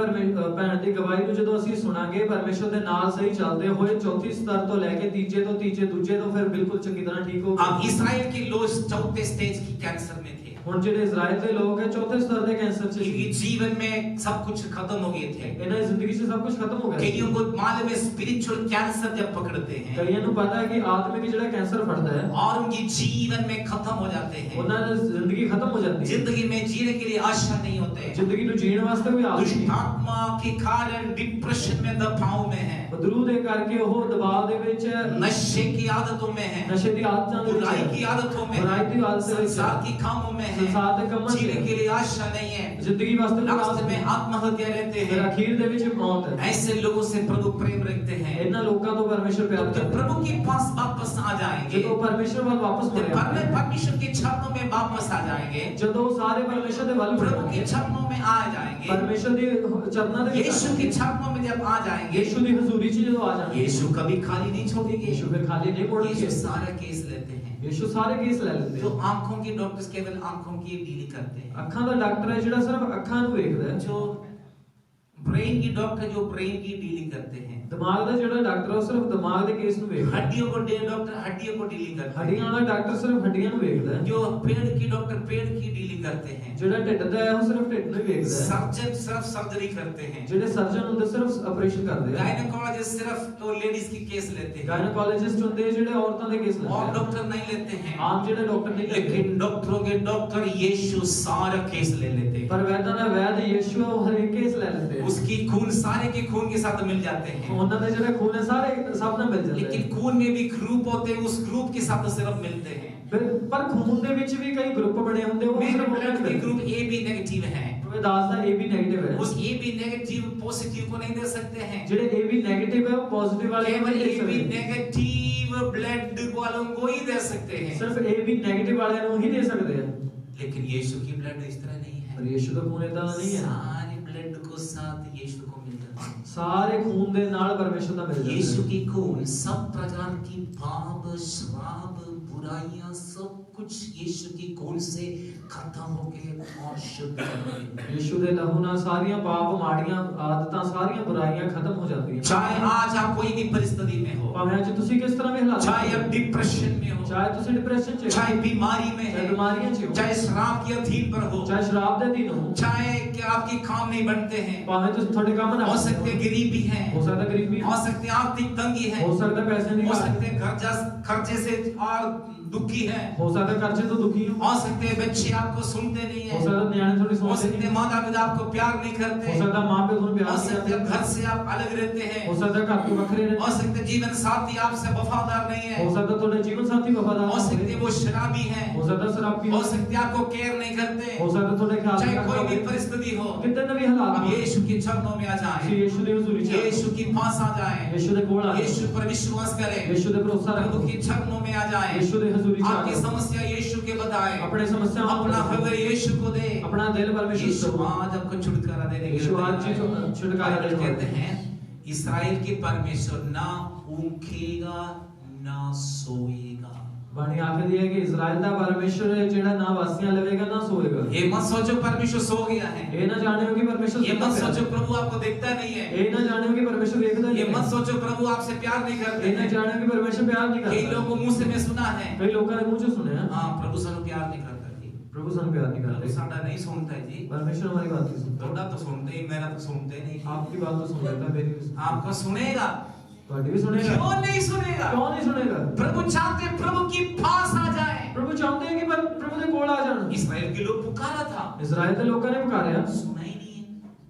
ਭੈਣ ਦੀ ਗਵਾਹੀ ਨੂੰ ਜਦੋਂ ਅਸੀਂ ਸੁਣਾਂਗੇ ਪਰਮੇਸ਼ਰ ਦੇ ਨਾਲ ਸਹੀ ਚੱਲਦੇ ਹੋਏ ਚੌਥੀ ਸਤਰ ਤੋਂ ਲੈ ਕੇ ਤੀਜੇ ਤੋਂ ਤੀਜੇ ਦੂਜੇ ਤੋਂ ਫਿਰ ਬਿਲਕੁਲ ਚੰਗੀ ਤਰ੍ਹਾਂ ਠੀਕ ਹੋ ਗਏ। अब इस्राएल के लोग चौथे स्टेज की कैंसर में थे। ਹੁਣ ਜਿਹੜੇ ਇਜ਼ਰਾਈਲ ਦੇ ਲੋਕ ਹੈ ਚੌਥੇ ਸਤਰ ਦੇ ਕੈਂਸਰ ਚ इनके जीवन में सब कुछ खत्म हो गए थे। ਇਹਨਾਂ ਦੀ ਜ਼ਿੰਦਗੀ 'ਚ ਸਭ ਕੁਝ ਖਤਮ ਹੋ ਗਿਆ। कईयों को मालूम है स्पिरिचुअल कैंसर जब पकड़ते हैं ਕਈਆਂ ਨੂੰ ਪਤਾ ਹੈ ਕਿ ਆਤਮਿਕ ਜਿਹੜਾ ਕੈਂਸਰ ਫੜਦਾ ਹੈ और उनकी जीवन में खत्म हो जाते हैं, ਉਹਨਾਂ ਦੀ ਜ਼ਿੰਦਗੀ ਖਤਮ ਹੋ ਜਾਂਦੀ ਹੈ। जिंदगी में जीने के लिए आशा नहीं होते, ਜ਼ਿੰਦਗੀ ਨੂੰ ਜੀਣ ਵਾਸਤੇ ਵੀ ਆਸ ਨਹੀਂ। दुष्ट आत्मा के कारण डिप्रेशन में, दबाव में है, ਬਦਰੂ ਦੇ ਕਰਕੇ ਉਹ ਦਬਾਅ ਦੇ ਵਿੱਚ ਹੈ, नशे की आदतों में है, ਨਸ਼ੇ ਦੀ ਆਦਤਾਂ ਦੇ ਵਿੱਚ बुराई ਹੈ, की आदतों में बुराई की है, आदत से संसार की कामों में है, संसार के कामों में जीने है। के लिए आशा नहीं है, ਜ਼ਿੰਦਗੀ ਵਾਸਤੇ ਕੋਈ ਆਸ लास्ट में ਨਹੀਂ। आत्महत्या रहते ਫਿਰ हैं। ਅਖੀਰ ਦੇ ਵਿੱਚ ਮੌਤ ਹੈ। ऐसे लोगों से प्रभु प्रेम रखते हैं। ਇਹਨਾਂ ਲੋਕਾਂ ਤੋਂ ਪਰਮੇਸ਼ਰ ਪਿਆਰ जब ਕਰਦਾ ਹੈ। प्रभु के पास वापस आ जाएंगे, ਜਦੋਂ ਪਰਮੇਸ਼ਰ ਵੱਲ ਵਾਪਸ जब ਮੁੜਿਆ परमेश्वर के चरणों में वापस आ जाएंगे, ਜਦੋਂ ਸਾਰੇ ਪਰਮੇਸ਼ਰ ਦੇ ਵੱਲ प्रभु ਮੁੜਨਗੇ के चरणों में आ जाएंगे, ਪਰਮੇਸ਼ਰ ਦੀ ਚਰਨਾਂ ਦੇ ਵਿੱਚ यीशु के चरणों में जब आ जाएंगे, ਯੀਸ਼ੂ ਦੀ ਹਜ਼ੂਰੀ 'ਚ ਜਦੋਂ ਆ ਜਾਣਗੇ यीशु कभी खाली नहीं छोड़ेंगे। ਯੀਸ਼ੂ ਫਿਰ ਖਾਲੀ ਨਹੀਂ ਮੁੜਨਗੇ। यीशु सारा केस लेते हैं। ਯੀਸ਼ੂ ਸਾਰੇ ਕੇਸ ਲੈ ਲੈਂਦੇ जो ਆ। आंखों के डॉक्टर्स केवल आंखों की डीलिंग करते हैं, ਅੱਖਾਂ ਦਾ ਡਾਕਟਰ ਹੈ ਜਿਹੜਾ ਸਿਰਫ ਅੱਖਾਂ ਨੂੰ ਵੇਖਦਾ ਹੈ। जो ब्रेन की डॉक्टर जो ब्रेन की डीलिंग करते हैं, ਦਿਮਾਗ ਦਾ ਜਿਹੜਾ ਡਾਕਟਰ ਹੈ ਉਹ ਸਿਰਫ ਦਿਮਾਗ ਦੇ ਕੇਸ ਨੂੰ ਵੇਖਦਾ ਹੈ। हड्डियों को डॉक्टर हड्डियों को डीलिंग करते ਹੱਡੀਆਂ हैं, ਵਾਲਾ ਡਾਕਟਰ ਸਿਰਫ ਹੱਡੀਆਂ ਨੂੰ ਵੇਖਦਾ ਹੈ। जो पेड़ की डॉक्टर पेड़ की डीलिंग करते हैं, ਜਿਹੜਾ ਢਿੱਡ ਦਾ ਹੈ ਉਹ ਸਿਰਫ ਢਿੱਡ ਨੂੰ ਹੀ ਵੇਖਦਾ ਹੈ। सर्जन सिर्फ सर्जरी करते हैं, ਜਿਹੜੇ ਸਰਜਨ ਹੁੰਦੇ ਸਿਰਫ ਆਪਰੇਸ਼ਨ ਕਰਦੇ ਆ। गायनेकोलॉजिस्ट सिर्फ तो लेडीज की केस लेते हैं ਗਾਇਨੋਕੋਲੋਜਿਸਟ ਹੁੰਦੇ ਆ ਜਿਹੜੇ ਔਰਤਾਂ ਦੇ ਕੇਸ और ਲੈਂਦੇ ਆ। डॉक्टर नहीं लेते हैं। ਆਮ ਜਿਹੜੇ ਡਾਕਟਰ ਨਹੀਂ ਲੈਂਦੇ। लेकिन डॉक्टरों के डॉक्टर यीशु सारा केस ले लेते हैं, ਪਰ ਵੈਦਾਂ ਦਾ ਵੈਦ ਯੀਸ਼ੂ ਹੈ, ਉਹ ਹਰ ਇੱਕ ਕੇਸ ਲੈ ਲੈਂਦੇ ਆ। उसकी खून सारे के खून के साथ मिल जाते हैं। ਉਹਨਾਂ ਦੇ ਜਿਹੜੇ ਖੂਨ ਹੈ ਸਾਰੇ ਸਭ ਨਾਲ ਮਿਲ ਜਾਂਦੇ लेकिन खून में भी ग्रुप होते हैं, उस ग्रुप के साथ सिर्फ मिलते हैं। ਪਰ ਖੂਨ ਦੇ ਵਿੱਚ ਵੀ ਕਈ ਗਰੁੱਪ ਬਣੇ ਹੁੰਦੇ ਉਹ मेरे ਸਿਰਫ ब्लड के ग्रुप ए बी नेगेटिव है, ਦਾਸ ਦਾ AB ਨੈਗੇਟਿਵ ਹੈ। उस ए बी नेगेटिव पॉजिटिव को नहीं दे सकते हैं, ਜਿਹੜੇ AB ਨੈਗੇਟਿਵ ਹੈ ਉਹ ਪੋਜ਼ਿਟਿव ਵਾਲੇ ਨੂੰ केवल ਨਹੀਂ ए ਦੇ बी ਸਕਦੇ। नेगेटिव ब्लड वालों को ही दे सकते हैं। ਸਿਰਫ AB ਨੈਗੇਟਿਵ ਵਾਲਿਆਂ ਨੂੰ ਹੀ ਦੇ ਸਕਦੇ ਆ। लेकिन यीशु की ब्लड इस तरह नहीं ਪਰ है, ਯੀਸ਼ੂ ਦਾ ਖੂਨ ਇਦਾਂ ਦਾ ਨਹੀਂ ਹੈ। सारे ब्लड को साथ यीशु को मिल जाता है। ਸਾਰੇ ਖੂਨ ਦੇ ਨਾਲ ਪਰਮੇਸ਼ਰ ਦਾ ਮਿਲ ਜਾਂਦਾ यीशु ਹੈ। की खून सब प्रकार की पाप शराब बुराइयां सब कुछ यीशु की खून से खत्म हो गए और शुद्ध हो गए। ਯੀਸ਼ੂ ਦੇ ਲਹੂ ਨਾਲ ਸਾਰੀਆਂ ਪਾਪ ਮਾੜੀਆਂ ਆਦਤਾਂ ਸਾਰੀਆਂ ਬੁਰਾਈਆਂ ਖਤਮ ਹੋ ਜਾਂਦੀਆਂ। चाहे आज आप कोई भी परिस्थिति में हो, ਭਾਵੇਂ ਅੱਜ ਤੁਸੀਂ ਕਿਸ ਤਰ੍ਹਾਂ ਵੀ ਹਾਲਾਤ चाहे आप डिप्रेशन में हो, ਚਾਹੇ ਤੁਸੀਂ ਡਿਪਰੈਸ਼ਨ 'ਚ ਹੋ, चाहे बीमारी में ਚਾਹੇ है, ਬਿਮਾਰੀਆਂ 'ਚ ਹੋ, चाहे शराब के अधीन पर हो, ਚਾਹੇ ਸ਼ਰਾਬ ਦੇ ਅਧੀਨ ਹੋ, चाहे कि आपके काम नहीं बनते हैं, ਭਾਵੇਂ ਤੁਸੀਂ ਤੁਹਾਡੇ ਕੰਮ ਨਾ हो सकते हैं गरीबी है, ਹੋ ਸਕਦਾ ਗਰੀਬੀ, हो सकते हैं आर्थिक तंगी है, ਹੋ सकਦਾ पैसे ਦੀ हो ਘਾਟ, सकते हैं खर्चे से और दुखी है, हो सकता कर्जे तो दुखी हो सकते हैं बच्चे आपको सुनते नहीं हो है, सकता न्याय थोड़ी हो सुनते सकते हैं नहीं, माता पिता आपको प्यार नहीं हो करते, सकता माँ पे थोड़ी हो प्यार सकते हैं नहीं घर करते, से आप अलग रहते हैं, हो सकता घर के बखरे हो रहते, सकते हैं जीवन साथी आपसे वफादार नहीं है, हो सकता थोड़े जीवन साथी वफादार हो सकते होते, हैं वो शराबी है, हो सकता शराबी हो सकते हैं आपको केयर नहीं करते, हो सकता थोड़े ख्याल चाहे नहीं कोई भी रखते, परिस्थिति हो, कितने भी हालात अब हो, यीशु के चरणों में आ जाएं, यीशु दे हुजूरी च यीशु की पास आ जाएं, यीशु दे कोल आ यीशु पर विश्वास करें, यीशु दे भरोसा प्रभु रखो, के चरणों में आ जाएं, यीशु दे हुजूरी च आपकी समस्या यीशु के बताएं, अपने समस्याओं अपना हृदय यीशु को दे, अपना दिल परमेश्वर यीशु को आज आपको छुटकारा देने के यीशु लिए आज तैयार है। छुटकारा बाइबल देने कहते वाला हैं इस्राएल के परमेश्वर ना ऊँखेगा ना सोएगा। बाणी आखदी है कि इज़राइल दा परमेश्वर है जेड़ा ना वासियां लवेगा ना सोएगा। ये मत सोचो परमेश्वर सो गया है, ये ना जाने हो कि परमेश्वर ये सुता मत है। सोचो प्रभु आपको देखता नहीं है, ये ना जाने हो कि परमेश्वर देखता ये नहीं मत है। सोचो प्रभु आपसे प्यार नहीं करते ये ना हैं। जाने हो कि परमेश्वर प्यार नहीं कई करता। लोगों मुंह से मैं सुना है, कई लोगों ने मुंह से सुने हैं हाँ प्रभु सानू प्यार नहीं करता जी, प्रभु सन प्यार नहीं प्रभु करते। साडा नहीं सुनता है जी, परमेश्वर हमारी बात नहीं सुनता। थोड़ा तो सुनते ही, मेरा तो सुनते नहीं। आपकी बात तो सुन लेता, मेरी भी सुन। आपको सुनेगा, ਤੁਹਾਡੀ भी सुनेगा। क्यों नहीं सुनेगा? क्यों नहीं सुनेगा? प्रभु चाहते प्रभु की पास आ जाए। प्रभु चाहते हैं कि प्रभु दे कोल आ जाण। इस्राएल के लोग पुकारा था, इज़राइल दे लोकां ने पुकारिया, सुना ही नहीं है।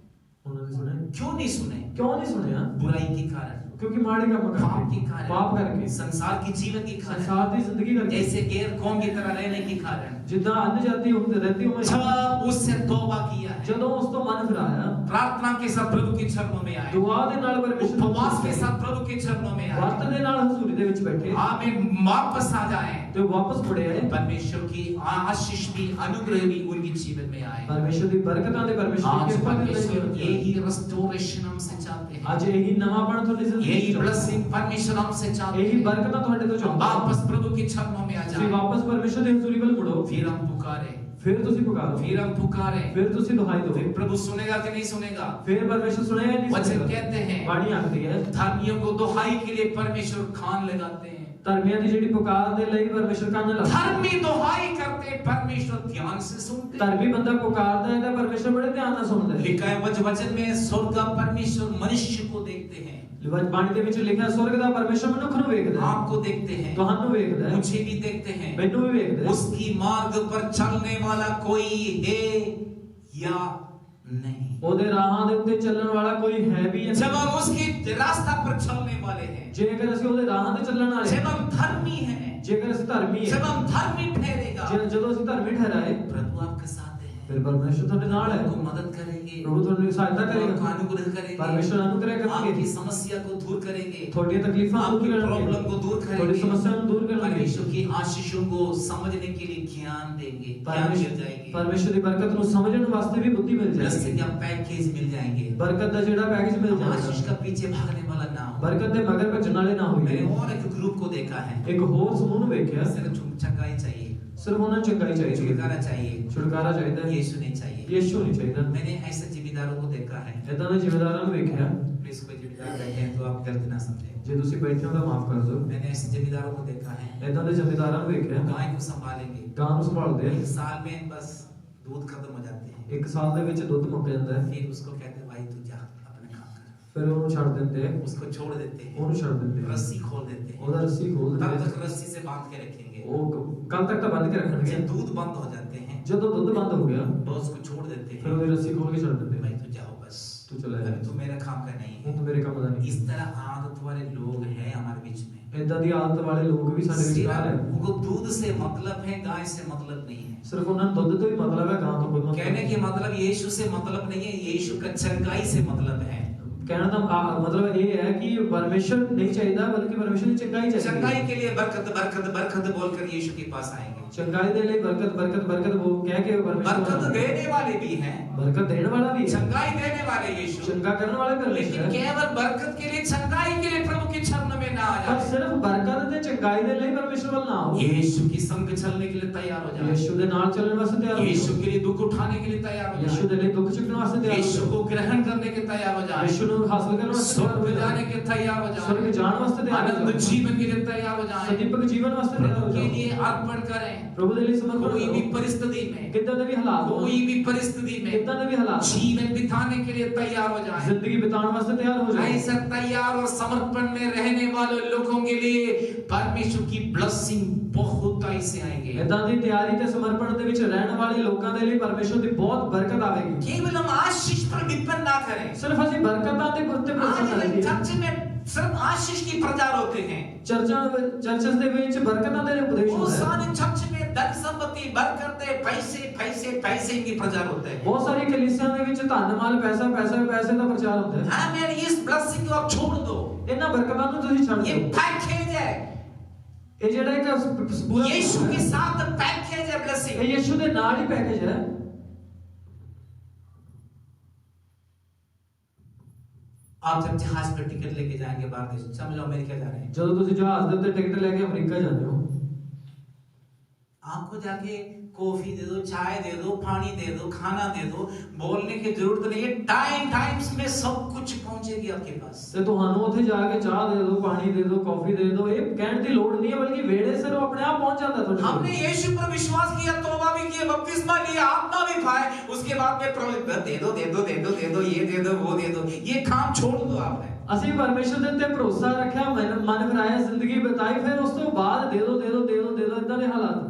उन्होंने सुने। क्यों नहीं सुने? क्यों नहीं सुने? बुराई के कारण, क्योंकि माड़ी काम पाप करके, के कारण, पाप करके, संसार की जीवन के कारण, संसार की जिंदगी करके, ऐसे गैर कौम की तरह रहने के कारण, ਜਿੱਦਾਂ ਅੰਨ ਜਾਤੀ ਹੁੰਦੇ ਰਹਿਤੀ ਉਵੇਂ जब उससे तौबा किया है, ਜਦੋਂ ਉਸ ਤੋਂ ਮਨ ਫਿਰਾਇਆ प्रार्थना के साथ प्रभु के चरणों में आए, ਦੁਆ ਦੇ ਨਾਲ ਪਰਮੇਸ਼ਰ ਨੂੰ उपवास के साथ प्रभु के चरणों में आए, ਵਰਤ ਦੇ ਨਾਲ ਹਜ਼ੂਰੀ ਦੇ ਵਿੱਚ ਬੈਠੇ आमीन, वापस आ जाए, ਤੇ ਉਹ ਵਾਪਸ ਮੁੜੇ ਆਏ परमेश्वर की आशीष भी अनुग्रह भी उनके जीवन में आए। ਪਰਮੇਸ਼ਰ ਦੀ ਬਰਕਤਾਂ ਦੇ ਪਰਮੇਸ਼ਰ ਦੀ आज ਕਿਰਪਾ ਦੇ परमेश्वर ਨਾਲ यही रेस्टोरेशन हमसे चाहते हैं, ਅੱਜ ਇਹੀ ਨਵਾਂਪਣ ਤੁਹਾਡੀ ਜ਼ਿੰਦਗੀ यही ਚ ब्लेसिंग परमेश्वर हमसे चाहते ਇਹੀ हैं। ਬਰਕਤਾਂ ਤੁਹਾਡੇ ਤੋਂ ਚਾਹੁੰਦਾ वापस प्रभु के चरणों में आ ਤੁਸੀਂ जाए, ਵਾਪਸ ਪਰਮੇਸ਼ਰ ਦੀ ਹਜ਼ੂਰੀ ਵੱਲ ਮੁੜੋ फिर हम पुकारे, ਫਿਰ ਤੁਸੀਂ ਪੁਕਾਰੋ फिर हम पुकारे, ਫਿਰ ਤੁਸੀਂ ਦੁਹਾਈ ਦਿਓ फिर प्रभु सुनेगा कि नहीं सुनेगा? ਫਿਰ ਪਰਮੇਸ਼ਰ ਸੁਣੇਗਾ ਨਹੀਂ वचन ਸੁਣੇਗਾ कहते हैं ਬਾਣੀ ਆਖਦੀ ਹੈ धर्मियों को दुहाई के लिए परमेश्वर कान लगाते हैं, ਧਰਮੀਆਂ ਦੀ ਜਿਹੜੀ ਪੁਕਾਰ ਦੇ ਲਈ ਪਰਮੇਸ਼ਰ ਕੰਨ ਲਾਉਂਦਾ धर्मी दुहाई करते हैं, परमेश्वर ध्यान से सुनते हैं। ਧਰਮੀ ਬੰਦਾ ਪੁਕਾਰਦਾ ਹੈ ਤਾਂ ਪਰਮੇਸ਼ਰ ਬੜੇ ਧਿਆਨ ਨਾਲ ਸੁਣਦਾ ਹੈ लिखा है वचन में स्वर्ग का परमेश्वर मनुष्य को देखते हैं, ਬਾਣੀ ਦੇ ਵਿੱਚ ਲਿਖਿਆ ਸਵਰਗ ਦਾ ਪਰਮੇਸ਼ਰ ਮਨੁੱਖ ਨੂੰ ਵੇਖਦਾ ਹੈ आपको देखते हैं, ਤੁਹਾਨੂੰ ਵੇਖਦਾ ਹੈ मुझे भी देखते हैं, ਮੈਨੂੰ ਵੀ ਵੇਖਦਾ ਹੈ उसकी मार्ग पर चलने वाला कोई है या नहीं। ਉਹਦੇ ਰਾਹਾਂ ਦੇ ਉੱਤੇ ਚੱਲਣ ਵਾਲਾ ਕੋਈ ਹੈ ਵੀ जब ਨਹੀਂ हम उसकी रास्ता पर चलने वाले हैं, ਜੇਕਰ ਅਸੀਂ ਉਹਦੇ ਰਾਹਾਂ ਤੇ ਚੱਲਣ ਵਾਲੇ जब हम धर्मी हैं, ਜੇਕਰ ਅਸੀਂ ਧਰਮੀ जब ਹੈ हम धर्मी ठहरेगा, ਜਦੋਂ ਅਸੀਂ ਧਰਮੀ ਠਹਿਰਾਏ प्रभु आपके साथ है, ਫਿਰ ਪਰਮੇਸ਼ਰ ਤੁਹਾਡੇ ਨਾਲ ਹੈ आपको मदद करेंगे, ਪ੍ਰਭु ਤੁਹਾਨੂੰ ਸਹਾਇਤਾ आपको ਕਰੇਗਾ अनुग्रह करेंगे, ਪਰਮੇਸ਼ਰ ਅਨੁਗ੍ਰह आपकी ਕਰਨਗੇ समस्या को दूर करेंगे, ਤੁਹਾਡੀਆਂ ਤਕਲੀਫਾਂ ਦੂਰ आपकी ਕਰਨਗੇ प्रॉब्लम को दूर ਤੁਹਾਡੀ करेंगे, ਸਮੱਸਿਆਵਾਂ ਨੂੰ ਦੂਰ ਕਰਨਗੇ परमेश्वर की आशीषों को समझने के लिए ज्ञान देंगे, ज्ञान मिल जाएगी, ਪਰਮੇਸ਼ਰ ਦੀ ਬਰਕਤ ਨੂੰ ਸਮਝਣ ਵਾਸਤੇ ਵੀ ਬੁੱਧੀ ਮਿਲ ब्लेसिंग ਜਾਏਗੀ का पैकेज मिल जाएंगे। ਬਰਕਤ ਦਾ ਜਿਹੜਾ ਪੈਕੇਜ ਮਿਲ आशीष ਜਾਏਗਾ का पीछे भागने वाला ना हो। ਬਰਕਤ ਦੇ ਮਗਰ ਭੱਜਣ ਵਾਲੇ ਨਾ मैंने ਹੋਈਏ और एक ग्रुप को देखा है, ਇੱਕ ਹੋਰ ਸਮੂਹ ਨੂੰ ਵੇਖਿਆ सिर्फ चंगाई चाहिए, ਸਿਰਫ ਉਹਨਾਂ ਨੂੰ ਚੰਗਾਈ ਚਾਹੀਦੀ ਹੈ छुटकारा चाहिए, ਛੁਟਕਾਰਾ ਚਾਹੀਦਾ ਹੈ यीशु नहीं चाहिए। ਯੀਸ਼ੂ ਨਹੀਂ ਚਾਹੀਦਾ मैंने ऐसे जिम्मेदारों को देखा है, ਇਦਾਂ ਦੇ ਜ਼ਿੰਮੇਦਾਰਾਂ ਨੂੰ ਵੇਖਿਆ प्लीज कोई जिम्मेदार बैठे हैं तो आप गलत ना समझें। ਜੇ ਤੁਸੀਂ ਬੈਠੇ ਹੋ ਤਾਂ ਮਾਫ ਕਰ ਦਿਓ मैंने ऐसे जिम्मेदारों को देखा है, ਇਦਾਂ ਦੇ ਜ਼ਿੰਮੇਦਾਰਾਂ ਨੂੰ ਵੇਖਿਆ गाय को संभालेंगे, ਗਾਂ ਨੂੰ ਸੰਭਾਲਦੇ ਆ एक साल में बस दूध खत्म हो जाते हैं, ਇੱਕ ਸਾਲ ਦੇ ਵਿੱਚ ਦੁੱਧ ਮੁੱਕ ਜਾਂਦਾ ਹੈ फिर उसको कहते हैं भाई तू जा अपने काम कर, ਫਿਰ ਉਹਨੂੰ ਛੱਡ ਦਿੰਦੇ ਆ उसको छोड़ देते हैं, ਉਹਨੂੰ ਛੱਡ ਦਿੰਦੇ ਆ रस्सी खोल देते हैं, ਉਹਦਾ ਰੱਸੀ ਖੋਲ तब ਦਿੰਦੇ तक रस्सी से बांध के रखेंगे, ਆ ਉਹ ਕੱਲ ਤੱਕ ਤਾਂ ਬੰਦ ਕੇ ਰੱਖਣਗੇ जब दूध बंद हो जाते हैं ਜਦੋਂ ਦੁੱਧ ਬੰਦ ਹੋ ਗਿਆ तो उसको छोड़ देते ਫਿਰ हैं, ਉਹਦੀ ਰੱਸੀ ਖੋਲ ਕੇ ਛੱਡ ਦਿੰਦੇ भाई तू जाओ बस, तू चला जा। अभी तू मेरा काम का नहीं ਹੁਣ है। ਤਾਂ ਮੇਰੇ ਕੰਮ ਦਾ ਨਹੀਂ इस तरह आदत वाले लोग हैं हमारे बीच में, ਇਦਾਂ ਦੀ ਆਦਤ ਵਾਲੇ ਲੋਕ ਵੀ ਸਾਡੇ ਵਿੱਚ ਆ सिर्फ ਰਹੇ उनको दूध से मतलब है, गाय से मतलब नहीं है। ਸਿਰਫ ਉਹਨਾਂ ਨੂੰ ਦੁੱਧ ਤੋਂ ਹੀ ਮਤਲਬ ਹੈ ਗਾਂ ਤੋਂ ਕੋਈ ਮਤਲਬ कहने ਨਹੀਂ की मतलब यीशु से मतलब नहीं है, यीशु का चंगाई से मतलब है। ਕਹਿਣ ਦਾ ਮਤਲਬ ਇਹ ਹੈ ਕਿ ਪਰਮੇਸ਼ਰ ਨਹੀਂ ਚਾਹੀਦਾ ਬਲਕਿ ਪਰਮੇਸ਼ਰ ਦੀ ਚੰਗਾਈ ਚਾਹੀਦੀ चंगाई ਹੈ के लिए बरकत बरकत बरकत बोलकर यीशु के पास आएंगे। ਚੰਗਾਈ ਦੇ ਲਈ ਬਰਕਤ ਬਰਕਤ ਬਰਕਤ ਉਹ ਕਹਿ ਕੇ ਪਰਮੇਸ਼ਰ बरकत देने वाले भी हैं, ਬਰਕਤ ਦੇਣ ਵਾਲਾ ਵੀ ਹੈ चंगाई देने वाले यीशु, ਚੰਗਾ ਕਰਨ ਵਾਲਾ ਵੀ ਪਰਮੇਸ਼ਰ लेकिन ਹੈ केवल बरकत के लिए चंगाई के लिए प्रभु के चरणों में ना आ ਪਰ जाए, ਸਿਰਫ ਬਰਕਤ ਤੇ ਚੰਗਾਈ ਦੇ ਲਈ ਪਰਮੇਸ਼ਰ ਵੱਲ ਨਾ ਆਓ यीशु की संग चलने के लिए तैयार हो जाए, ਯीशु ਦੇ ਨਾਲ ਚੱਲਣ ਵਾਸਤੇ ਤਿਆਰ ਹੋ यीशु ਜਾਓ के लिए दुख उठाने के लिए तैयार हो ਯीशु जाए, ਦੇ ਲਈ ਦੁੱਖ ਚੁੱਕਣ ਵਾਸਤੇ ਤਿਆਰ ਹੋ यीशु ਜਾਓ को ग्रहण करने के तैयार हो जाए, ਯीशु ਨੂੰ ਹਾਸਲ ਕਰਨ ਵਾਸਤੇ ਤਿਆਰ ਹੋ स्वर्ग ਜਾਓ जाने के तैयार हो स्वर्ग जाए, ਜਾਣ ਵਾਸਤੇ ਤਿਆਰ ਹੋ आनंद ਜਾਓ जीवन के लिए तैयार हो जाए, ਸਦੀਪਕ ਜੀਵਨ ਵਾਸਤੇ ਤਿਆਰ ਹੋ प्रभु के ਜਾਓ लिए अर्पण करें। ਪ੍ਰਭੂ ਦੇ ਲਈ ਸਮਰਪਣ कोई भी ਕਰੋ परिस्थिति में, ਕਿੱਦਾਂ ਦੇ ਵੀ ਹਾਲਾਤ ਹੋਣ कोई भी परिस्थिति में ਕਿੱਦਾਂ ਦੇ ਵੀ ਹਾਲਾਤ ਹੋਣ, जीवन बिताने के लिए तैयार हो जाए। ਜ਼ਿੰਦਗੀ ਬਿਤਾਉਣ ਵਾਸਤੇ ਤਿਆਰ ਹੋ ਜਾਓ ऐसा तैयार और समर्पण में रहने वाले लोगों के लिए परमेश्वर की ब्लेसिंग बहुत ऐसे आएंगे। ਇਦਾਂ ਦੀ ਤਿਆਰੀ ਤੇ ਸਮਰਪਣ ਦੇ ਵਿੱਚ ਰਹਿਣ ਵਾਲੇ ਲੋਕਾਂ ਦੇ ਲਈ ਪਰਮੇਸ਼ਰ ਦੀ ਬਹੁਤ ਬਰਕਤ ਆਵੇਗੀ केवल हम आशीष पर डिपेंड ना करें। ਸਿਰਫ ਅਸੀਂ ਬਰਕਤਾਂ ਤੇ ਉੱਤੇ ਭਰੋਸਾ आज ਕਰੀਏ चर्च में सिर्फ आशीष की प्रचार होते हैं, ਚਰਚਸ ਦੇ ਵਿੱਚ ਬਰਕਤਾਂ ਦੇ ਉਪਦੇਸ਼ वो ਹੁੰਦਾ ਹੈ सारे चर्च में धन संपत्ति बरकतें पैसे पैसे पैसे इनकी प्रचार होते हैं। ਬਹੁਤ ਸਾਰੀ ਕਲੀਸਿयां ਦੇ ਵਿੱਚ ਧਨ ਮਾਲ ਪੈਸਾ ਪੈਸਾ ਪੈਸੇ ਦਾ ਪ੍ਰਚਾਰ ਹੁੰਦਾ ਹੈ आमेन। इस ब्लेसिंग को आप छोड़ दो, ਇਹਨਾਂ ਬਰਕਤਾਂ ਨੂੰ ਤੁਸੀਂ ਛੱਡ ये ਦਿਓ पैकेज है, ਇਹ ਜਿਹੜਾ ਇੱਕ ਪੂਰਾ यीशु के साथ पैकेज है ब्लेसिंग। ਇਹ ਯीशु ਦੇ ਨਾਲ ਹੀ ਪੈਕੇਜ ਹੈ आप जब जहाज पर टिकट लेके जाएंगे बाहर देश, समझ लो अमेरिका जा रहे हैं, ਜਦੋਂ ਤੁਸੀਂ ਜਹਾਜ਼ ਦੇ ਉੱਤੇ ਟਿਕਟ ਲੈ ਕੇ ਅਮਰੀਕਾ ਜਾਂਦੇ ਹੋ आपको जाके कॉफी दे दो, चाय दे दो, पानी दे दो, खाना दे दो, बोलने की जरूरत नहीं है। टाइम्स में सब कुछ पहुंचेगी आपके पास। ਤੇ ਤੁਹਾਨੂੰ ਉੱਥੇ ਜਾ ਕੇ ਚਾਹ ਦੇ ਦਿਓ ਪਾਣੀ ਦੇ ਦਿਓ ਕਾਫੀ ਦੇ ਦਿਓ ਇਹ ਕਹਿਣ ਦੀ ਲੋੜ ਨਹੀਂ ਹੈ ਬਲਕਿ ਵੇਲੇ ਸਿਰ ਉਹ ਆਪਣੇ ਆਪ ਪਹੁੰਚ ਜਾਂਦਾ ਤੁਹਾਡੇ ਕੋਲ हमने यीशु पर विश्वास किया, तौबा भी किया, बपतिस्मा लिया, आत्मा भी पाए, उसके बाद में प्रभु दे दो दे दो दे दो दे दो, ये दे दो वो दे दो, ये काम छोड़ दो आपने। ਅਸੀਂ ਪਰਮੇਸ਼ਰ ਦੇ ਉੱਤੇ ਭਰੋਸਾ ਰੱਖਿਆ ਮਨ ਫਿਰਾਇਆ ਜ਼ਿੰਦਗੀ ਬਿਤਾਈ ਫਿਰ ਉਸ ਤੋਂ ਬਾਅਦ ਦੇ ਦਿਓ ਦੇ ਦਿਓ ਦੇ ਦਿਓ ਦੇ ਦਿਓ ਇਦਾਂ ਦੇ ਹਾਲਾਤ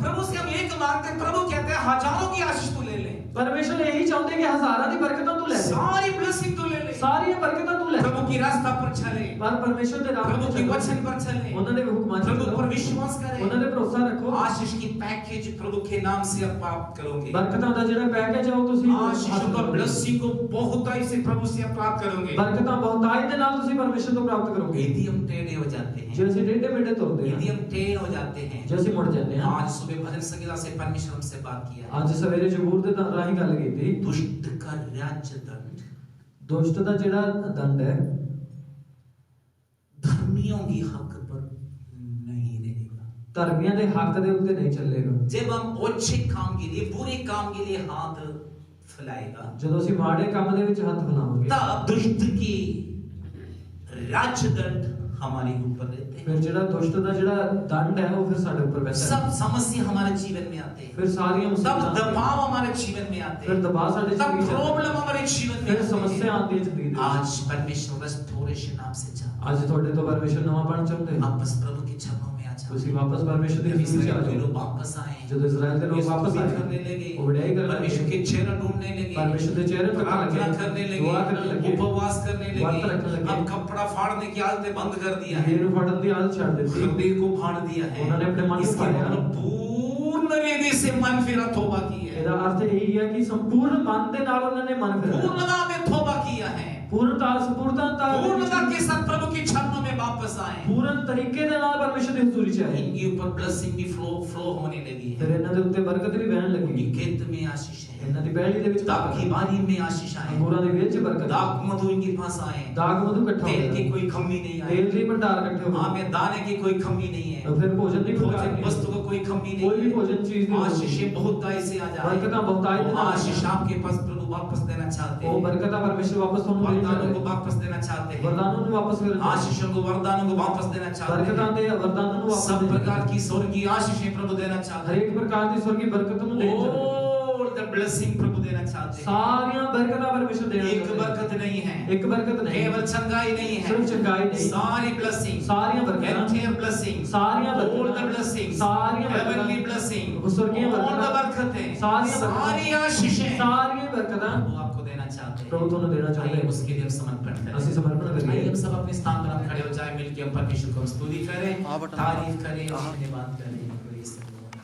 प्रभु से हम एक मांगते, प्रभु कहते हैं हजारों की आशीष तू ले ले, ਪਰਮੇਸ਼ਰ ਇਹੀ ਚਾਹੁੰਦੇ ਕਿ ਹਜ਼ਾਰਾਂ ਦੀ ਬਰਕਤਾਂ ਤੂੰ ਲੈ ਲੈ सारी ब्लेसिंग तू ले ले, ਸਾਰੀਆਂ ਬਰਕਤਾਂ ਤੂੰ ਲੈ प्रभु की रास्ता पर चले, ਪਰ ਪਰਮੇਸ਼ਰ ਦੇ ਰਾਹ प्रभु ਤੇ के ਚੱਲੋ, वचन पर चले, ਉਹਨਾਂ ਦੇ ਹੁਕਮਾਂ ਤੇ प्रभु ਚੱਲੋ, पर विश्वास ਉਹਨਾਂ करें। ਤੇ ਭਰੋਸਾ ਰੱਖੋ। आशीष की पैकेज प्रभु के नाम से आप प्राप्त करोगे। ਬਰਕਤਾਂ ਦਾ ਜਿਹੜਾ ਪੈਕੇਜ ਹੈ ਉਹ ਤੁਸੀਂ आशीषों का ब्लेसिंग को बहुताई से प्रभु से आप प्राप्त करोगे। ਬਰਕਤਾਂ ਬਹੁਤਾਈ ਦੇ ਨਾਲ ਤੁਸੀਂ ਪਰਮੇਸ਼ਰ ਤੋਂ ਪ੍ਰਾਪਤ ਕਰੋਗੇ। यदि हम टेढ़े हो जाते हैं, ਜੇ ਅਸੀਂ ਟੇਢੇ ਮੇਢੇ ਤੁਰਦੇ यदि ਹਾਂ, हम टेढ़े हो जाते हैं, ਜੇ ਅਸੀਂ ਮੁੜ ਜਾਂਦੇ ਹਾਂ। आज सुबह भजन संगीता से परमेश्वर हमसे बात किया। ਅੱਜ ਸਵੇਰੇ ਜ਼ਬੂਰ ਦੇ ਰਾਹੀਂ ਗੱਲ ਕੀਤੀ। दुष्ट का राज्य दंड ਦੁਸ਼ਟ ਦਾ ਜਿਹੜਾ ਦੰਡ ਹੈ धर्मियों की हक पर नहीं रहेगा। ਧਰਮੀਆਂ ਦੇ ਹੱਕ ਦੇ ਉੱਤੇ ਨਹੀਂ ਚੱਲੇਗਾ। जब हम अच्छे काम के लिए, बुरे काम के लिए हाथ फैलाएगा, ਜਦੋਂ ਅਸੀਂ ਮਾੜੇ ਕੰਮ ਦੇ ਵਿੱਚ ਹੱਥ ਫੈਲਾਵਾਂਗੇ, तब दुष्ट की राज्य दंड हमारे ऊपर रहते हैं। ਫਿਰ ਜਿਹੜਾ ਦੁਸ਼ਟ ਦਾ ਜਿਹੜਾ ਦੰਡ ਹੈ ਉਹ ਫਿਰ ਸਾਡੇ ਉੱਪਰ ਪੈਂਦਾ ਹੈ। सब समस्या हमारे जीवन में आते हैं, ਫਿਰ ਸਾਰੀਆਂ तब ਮੁਸੀਬਤਾਂ, दबाव हमारे जीवन में आते ਫਿਰ हैं, ਦਬਾਅ ਸਾਡੇ तब ਜ਼ਿੰਦਗੀ ਚ, प्रॉब्लम हमारे जीवन में ਫਿਰ आते ਸਮੱਸਿਆ हैं। ਆਉਂਦੀ ਹੈ ਜ਼ਿੰਦਗੀ ਦੇ ਵਿੱਚ। आज परमेश्वर रेस्टोरेशन आपसे चाहता ਅੱਜ ਤੁਹਾਡੇ ਤੋਂ ਪਰਮੇਸ਼ਰ ਨਵਾਂਪਣ ਚਾਹੁੰਦੇ है। ਹਨ। वापस प्रभु के चरणों में आ जाओ। ਤੁਸੀਂ ਵਾਪਸ ਪਰਮੇਸ਼ਰ ਦੀ जब ਹਜ਼ੂਰੀ ਚ ਆ इस्राएल के ਜਾਓ। लोग वापस आए, ਜਦੋਂ ਇਜ਼ਰਾइल ਦੇ ਲੋਕ ਵਾਪਸ ਆਏ, करने लगे, ਉਹ ਵਡਿਆਈ ਕਰਨ परमेश्वर ਲੱਗੇ, के चेहरा ढूंढने लगे, परमेश्वर के चेहरे तकने लगे, प्रार्थना करने लगे, दुआ करने लगे, उपवास करने व्रत लगे, रखने लगे। अब कपड़ा फाड़ने की आदतें बंद कर दिया है, ਦੇਹ ਨੂੰ ਫੜਨ ਦੀ ਆਦਤ ਛੱਡ ਦਿੱਤੀ। हृदय को फाड़ दिया है। उन्होंने अपने मन को इसके फाड़ा। मतलब पूर्ण रीति से मन फिरा तौबा की है, ਇਹਦਾ ਅਰਥ ਇਹ ਹੈ ਕਿ ਸੰਪੂर्ण ਮਨ ਦੇ ਨਾਲ ਉਹਨਾਂ ਨੇ ਮਨ ਫਿਰਾਇਆ, पूर्णता में तौबा किया है, ਪੂਰਨਤਾ ਸੰਪੂਰਨਤਾ पूर्णता के साथ प्रभु के चरणों में वापस आए। ਪੂਰਨ ਤਰੀਕੇ ਦੇ ਨਾਲ ਪਰਮੇਸ਼ਰ ਦੀ ਹਜ਼ੂਰੀ ਚ ਆਏ। इनके ऊपर ब्लेसिंग भी फ्लो होने लगी ਫਿਰ है, ਇਹਨਾਂ ਦੇ ਉੱਤੇ ਬਰਕਤ ਵੀ ਵਹਿਣ उनकी ਲੱਗੀ। खेत में आशीष है, ਇਹਨਾਂ ਦੀ ਪਹਿਲੀ ਦੇ ਵਿੱਚ दाग की बारी में आशीष आए, ਅੰਗੂਰਾਂ ਦੇ ਵਿੱਚ ਬਰਕਤ, दाग मधु इनके पास आए, ਦਾਗ ਮਧੂ ਇਕੱਠਾ तेल की ਹੋਇਆ, कोई कमी नहीं आई, ਤੇਲ ਦੀ ਭੰਡਾਰ ਇਕੱਠੇ हाँ ਹੋਏ, में दाने की कोई कमी नहीं है, ਫਿਰ ਭੋਜਨ ਦੀ भोजन ਭੰਡਾਰ वस्तु का कोई कमी कोई भी नहीं भोजन चीज है। नहीं आशीषें बहुताई से आ जाए, बरकतां बहुताई से वो आ जाए। आशीष आपके पास प्रभु वापस देना चाहते ਉਹ हैं, ਬਰਕਤਾਂ ਪਰਮੇਸ਼ਰ ਵਾਪਸ ਤੁਹਾਨੂੰ ਦੇਣਾ वरदानों ਚਾਹੁੰਦਾ को ਹੈ। वापस देना चाहते हैं, ਵਰਦਾਨਾਂ ਨੂੰ ਵਾਪਸ ਕਰਨਾ, आशीषों को वरदानों को वापस देना चाहते ਬਰਕਤਾਂ हैं, ਦੇ ਵਰਦਾਨਾਂ ਨੂੰ ਵਾਪਸ सब ਦੇਣਾ, प्रकार की स्वर्गीय आशीषें प्रभु देना चाहते ਹਰੇਕ ਪ੍ਰਕਾਰ ਦੀ ਸਵਰਗੀ ਬਰਕਤ ਨੂੰ ਦੇਣਾ ਚਾਹੁੰਦਾ ਹੈ। हैं, all the blessing प्रभु देना चाहते हैं। ਸਾਰੀਆਂ ਬਰਕਤਾਂ ਪਰਮੇਸ਼ਰ ਦੇਣਾ एक ਚਾਹੁੰਦਾ ਹੈ। बरकत नहीं है, ਇੱਕ ਬਰਕਤ ਨਹੀਂ, केवल चंगाई नहीं है, ਸਿਰਫ ਚੰਗਾਈ ਨਹੀਂ, सारी blessing, ਸਾਰੀਆਂ ਬਰਕਤਾਂ, entire blessing, ਸਾਰੀਆਂ all the ਬਰਕਤਾਂ, blessings, ਸਾਰੀਆਂ heavenly ਬਰਕਤਾਂ, blessing, स्वर्गीय all the बरकतां, बरकतें, सारी बरकतां, सारी आशीषें ਸਾਰੀਆਂ ਬਰਕਤਾਂ वो आपको देना चाहते हैं। प्रभु ਤੁਹਾਨੂੰ ਦੇਣਾ ਚਾਹੁੰਦੇ आइए हैं। उसके लिए हम समर्पण करें। ਅਸੀਂ ਸਮਰਪਣ आइए ਕਰੀਏ। हम सब अपने स्थान पर हम खड़े हो जाए, मिलकर हम परमेश्वर को स्तुति करें, तारीफ करें और धन्यवाद करें।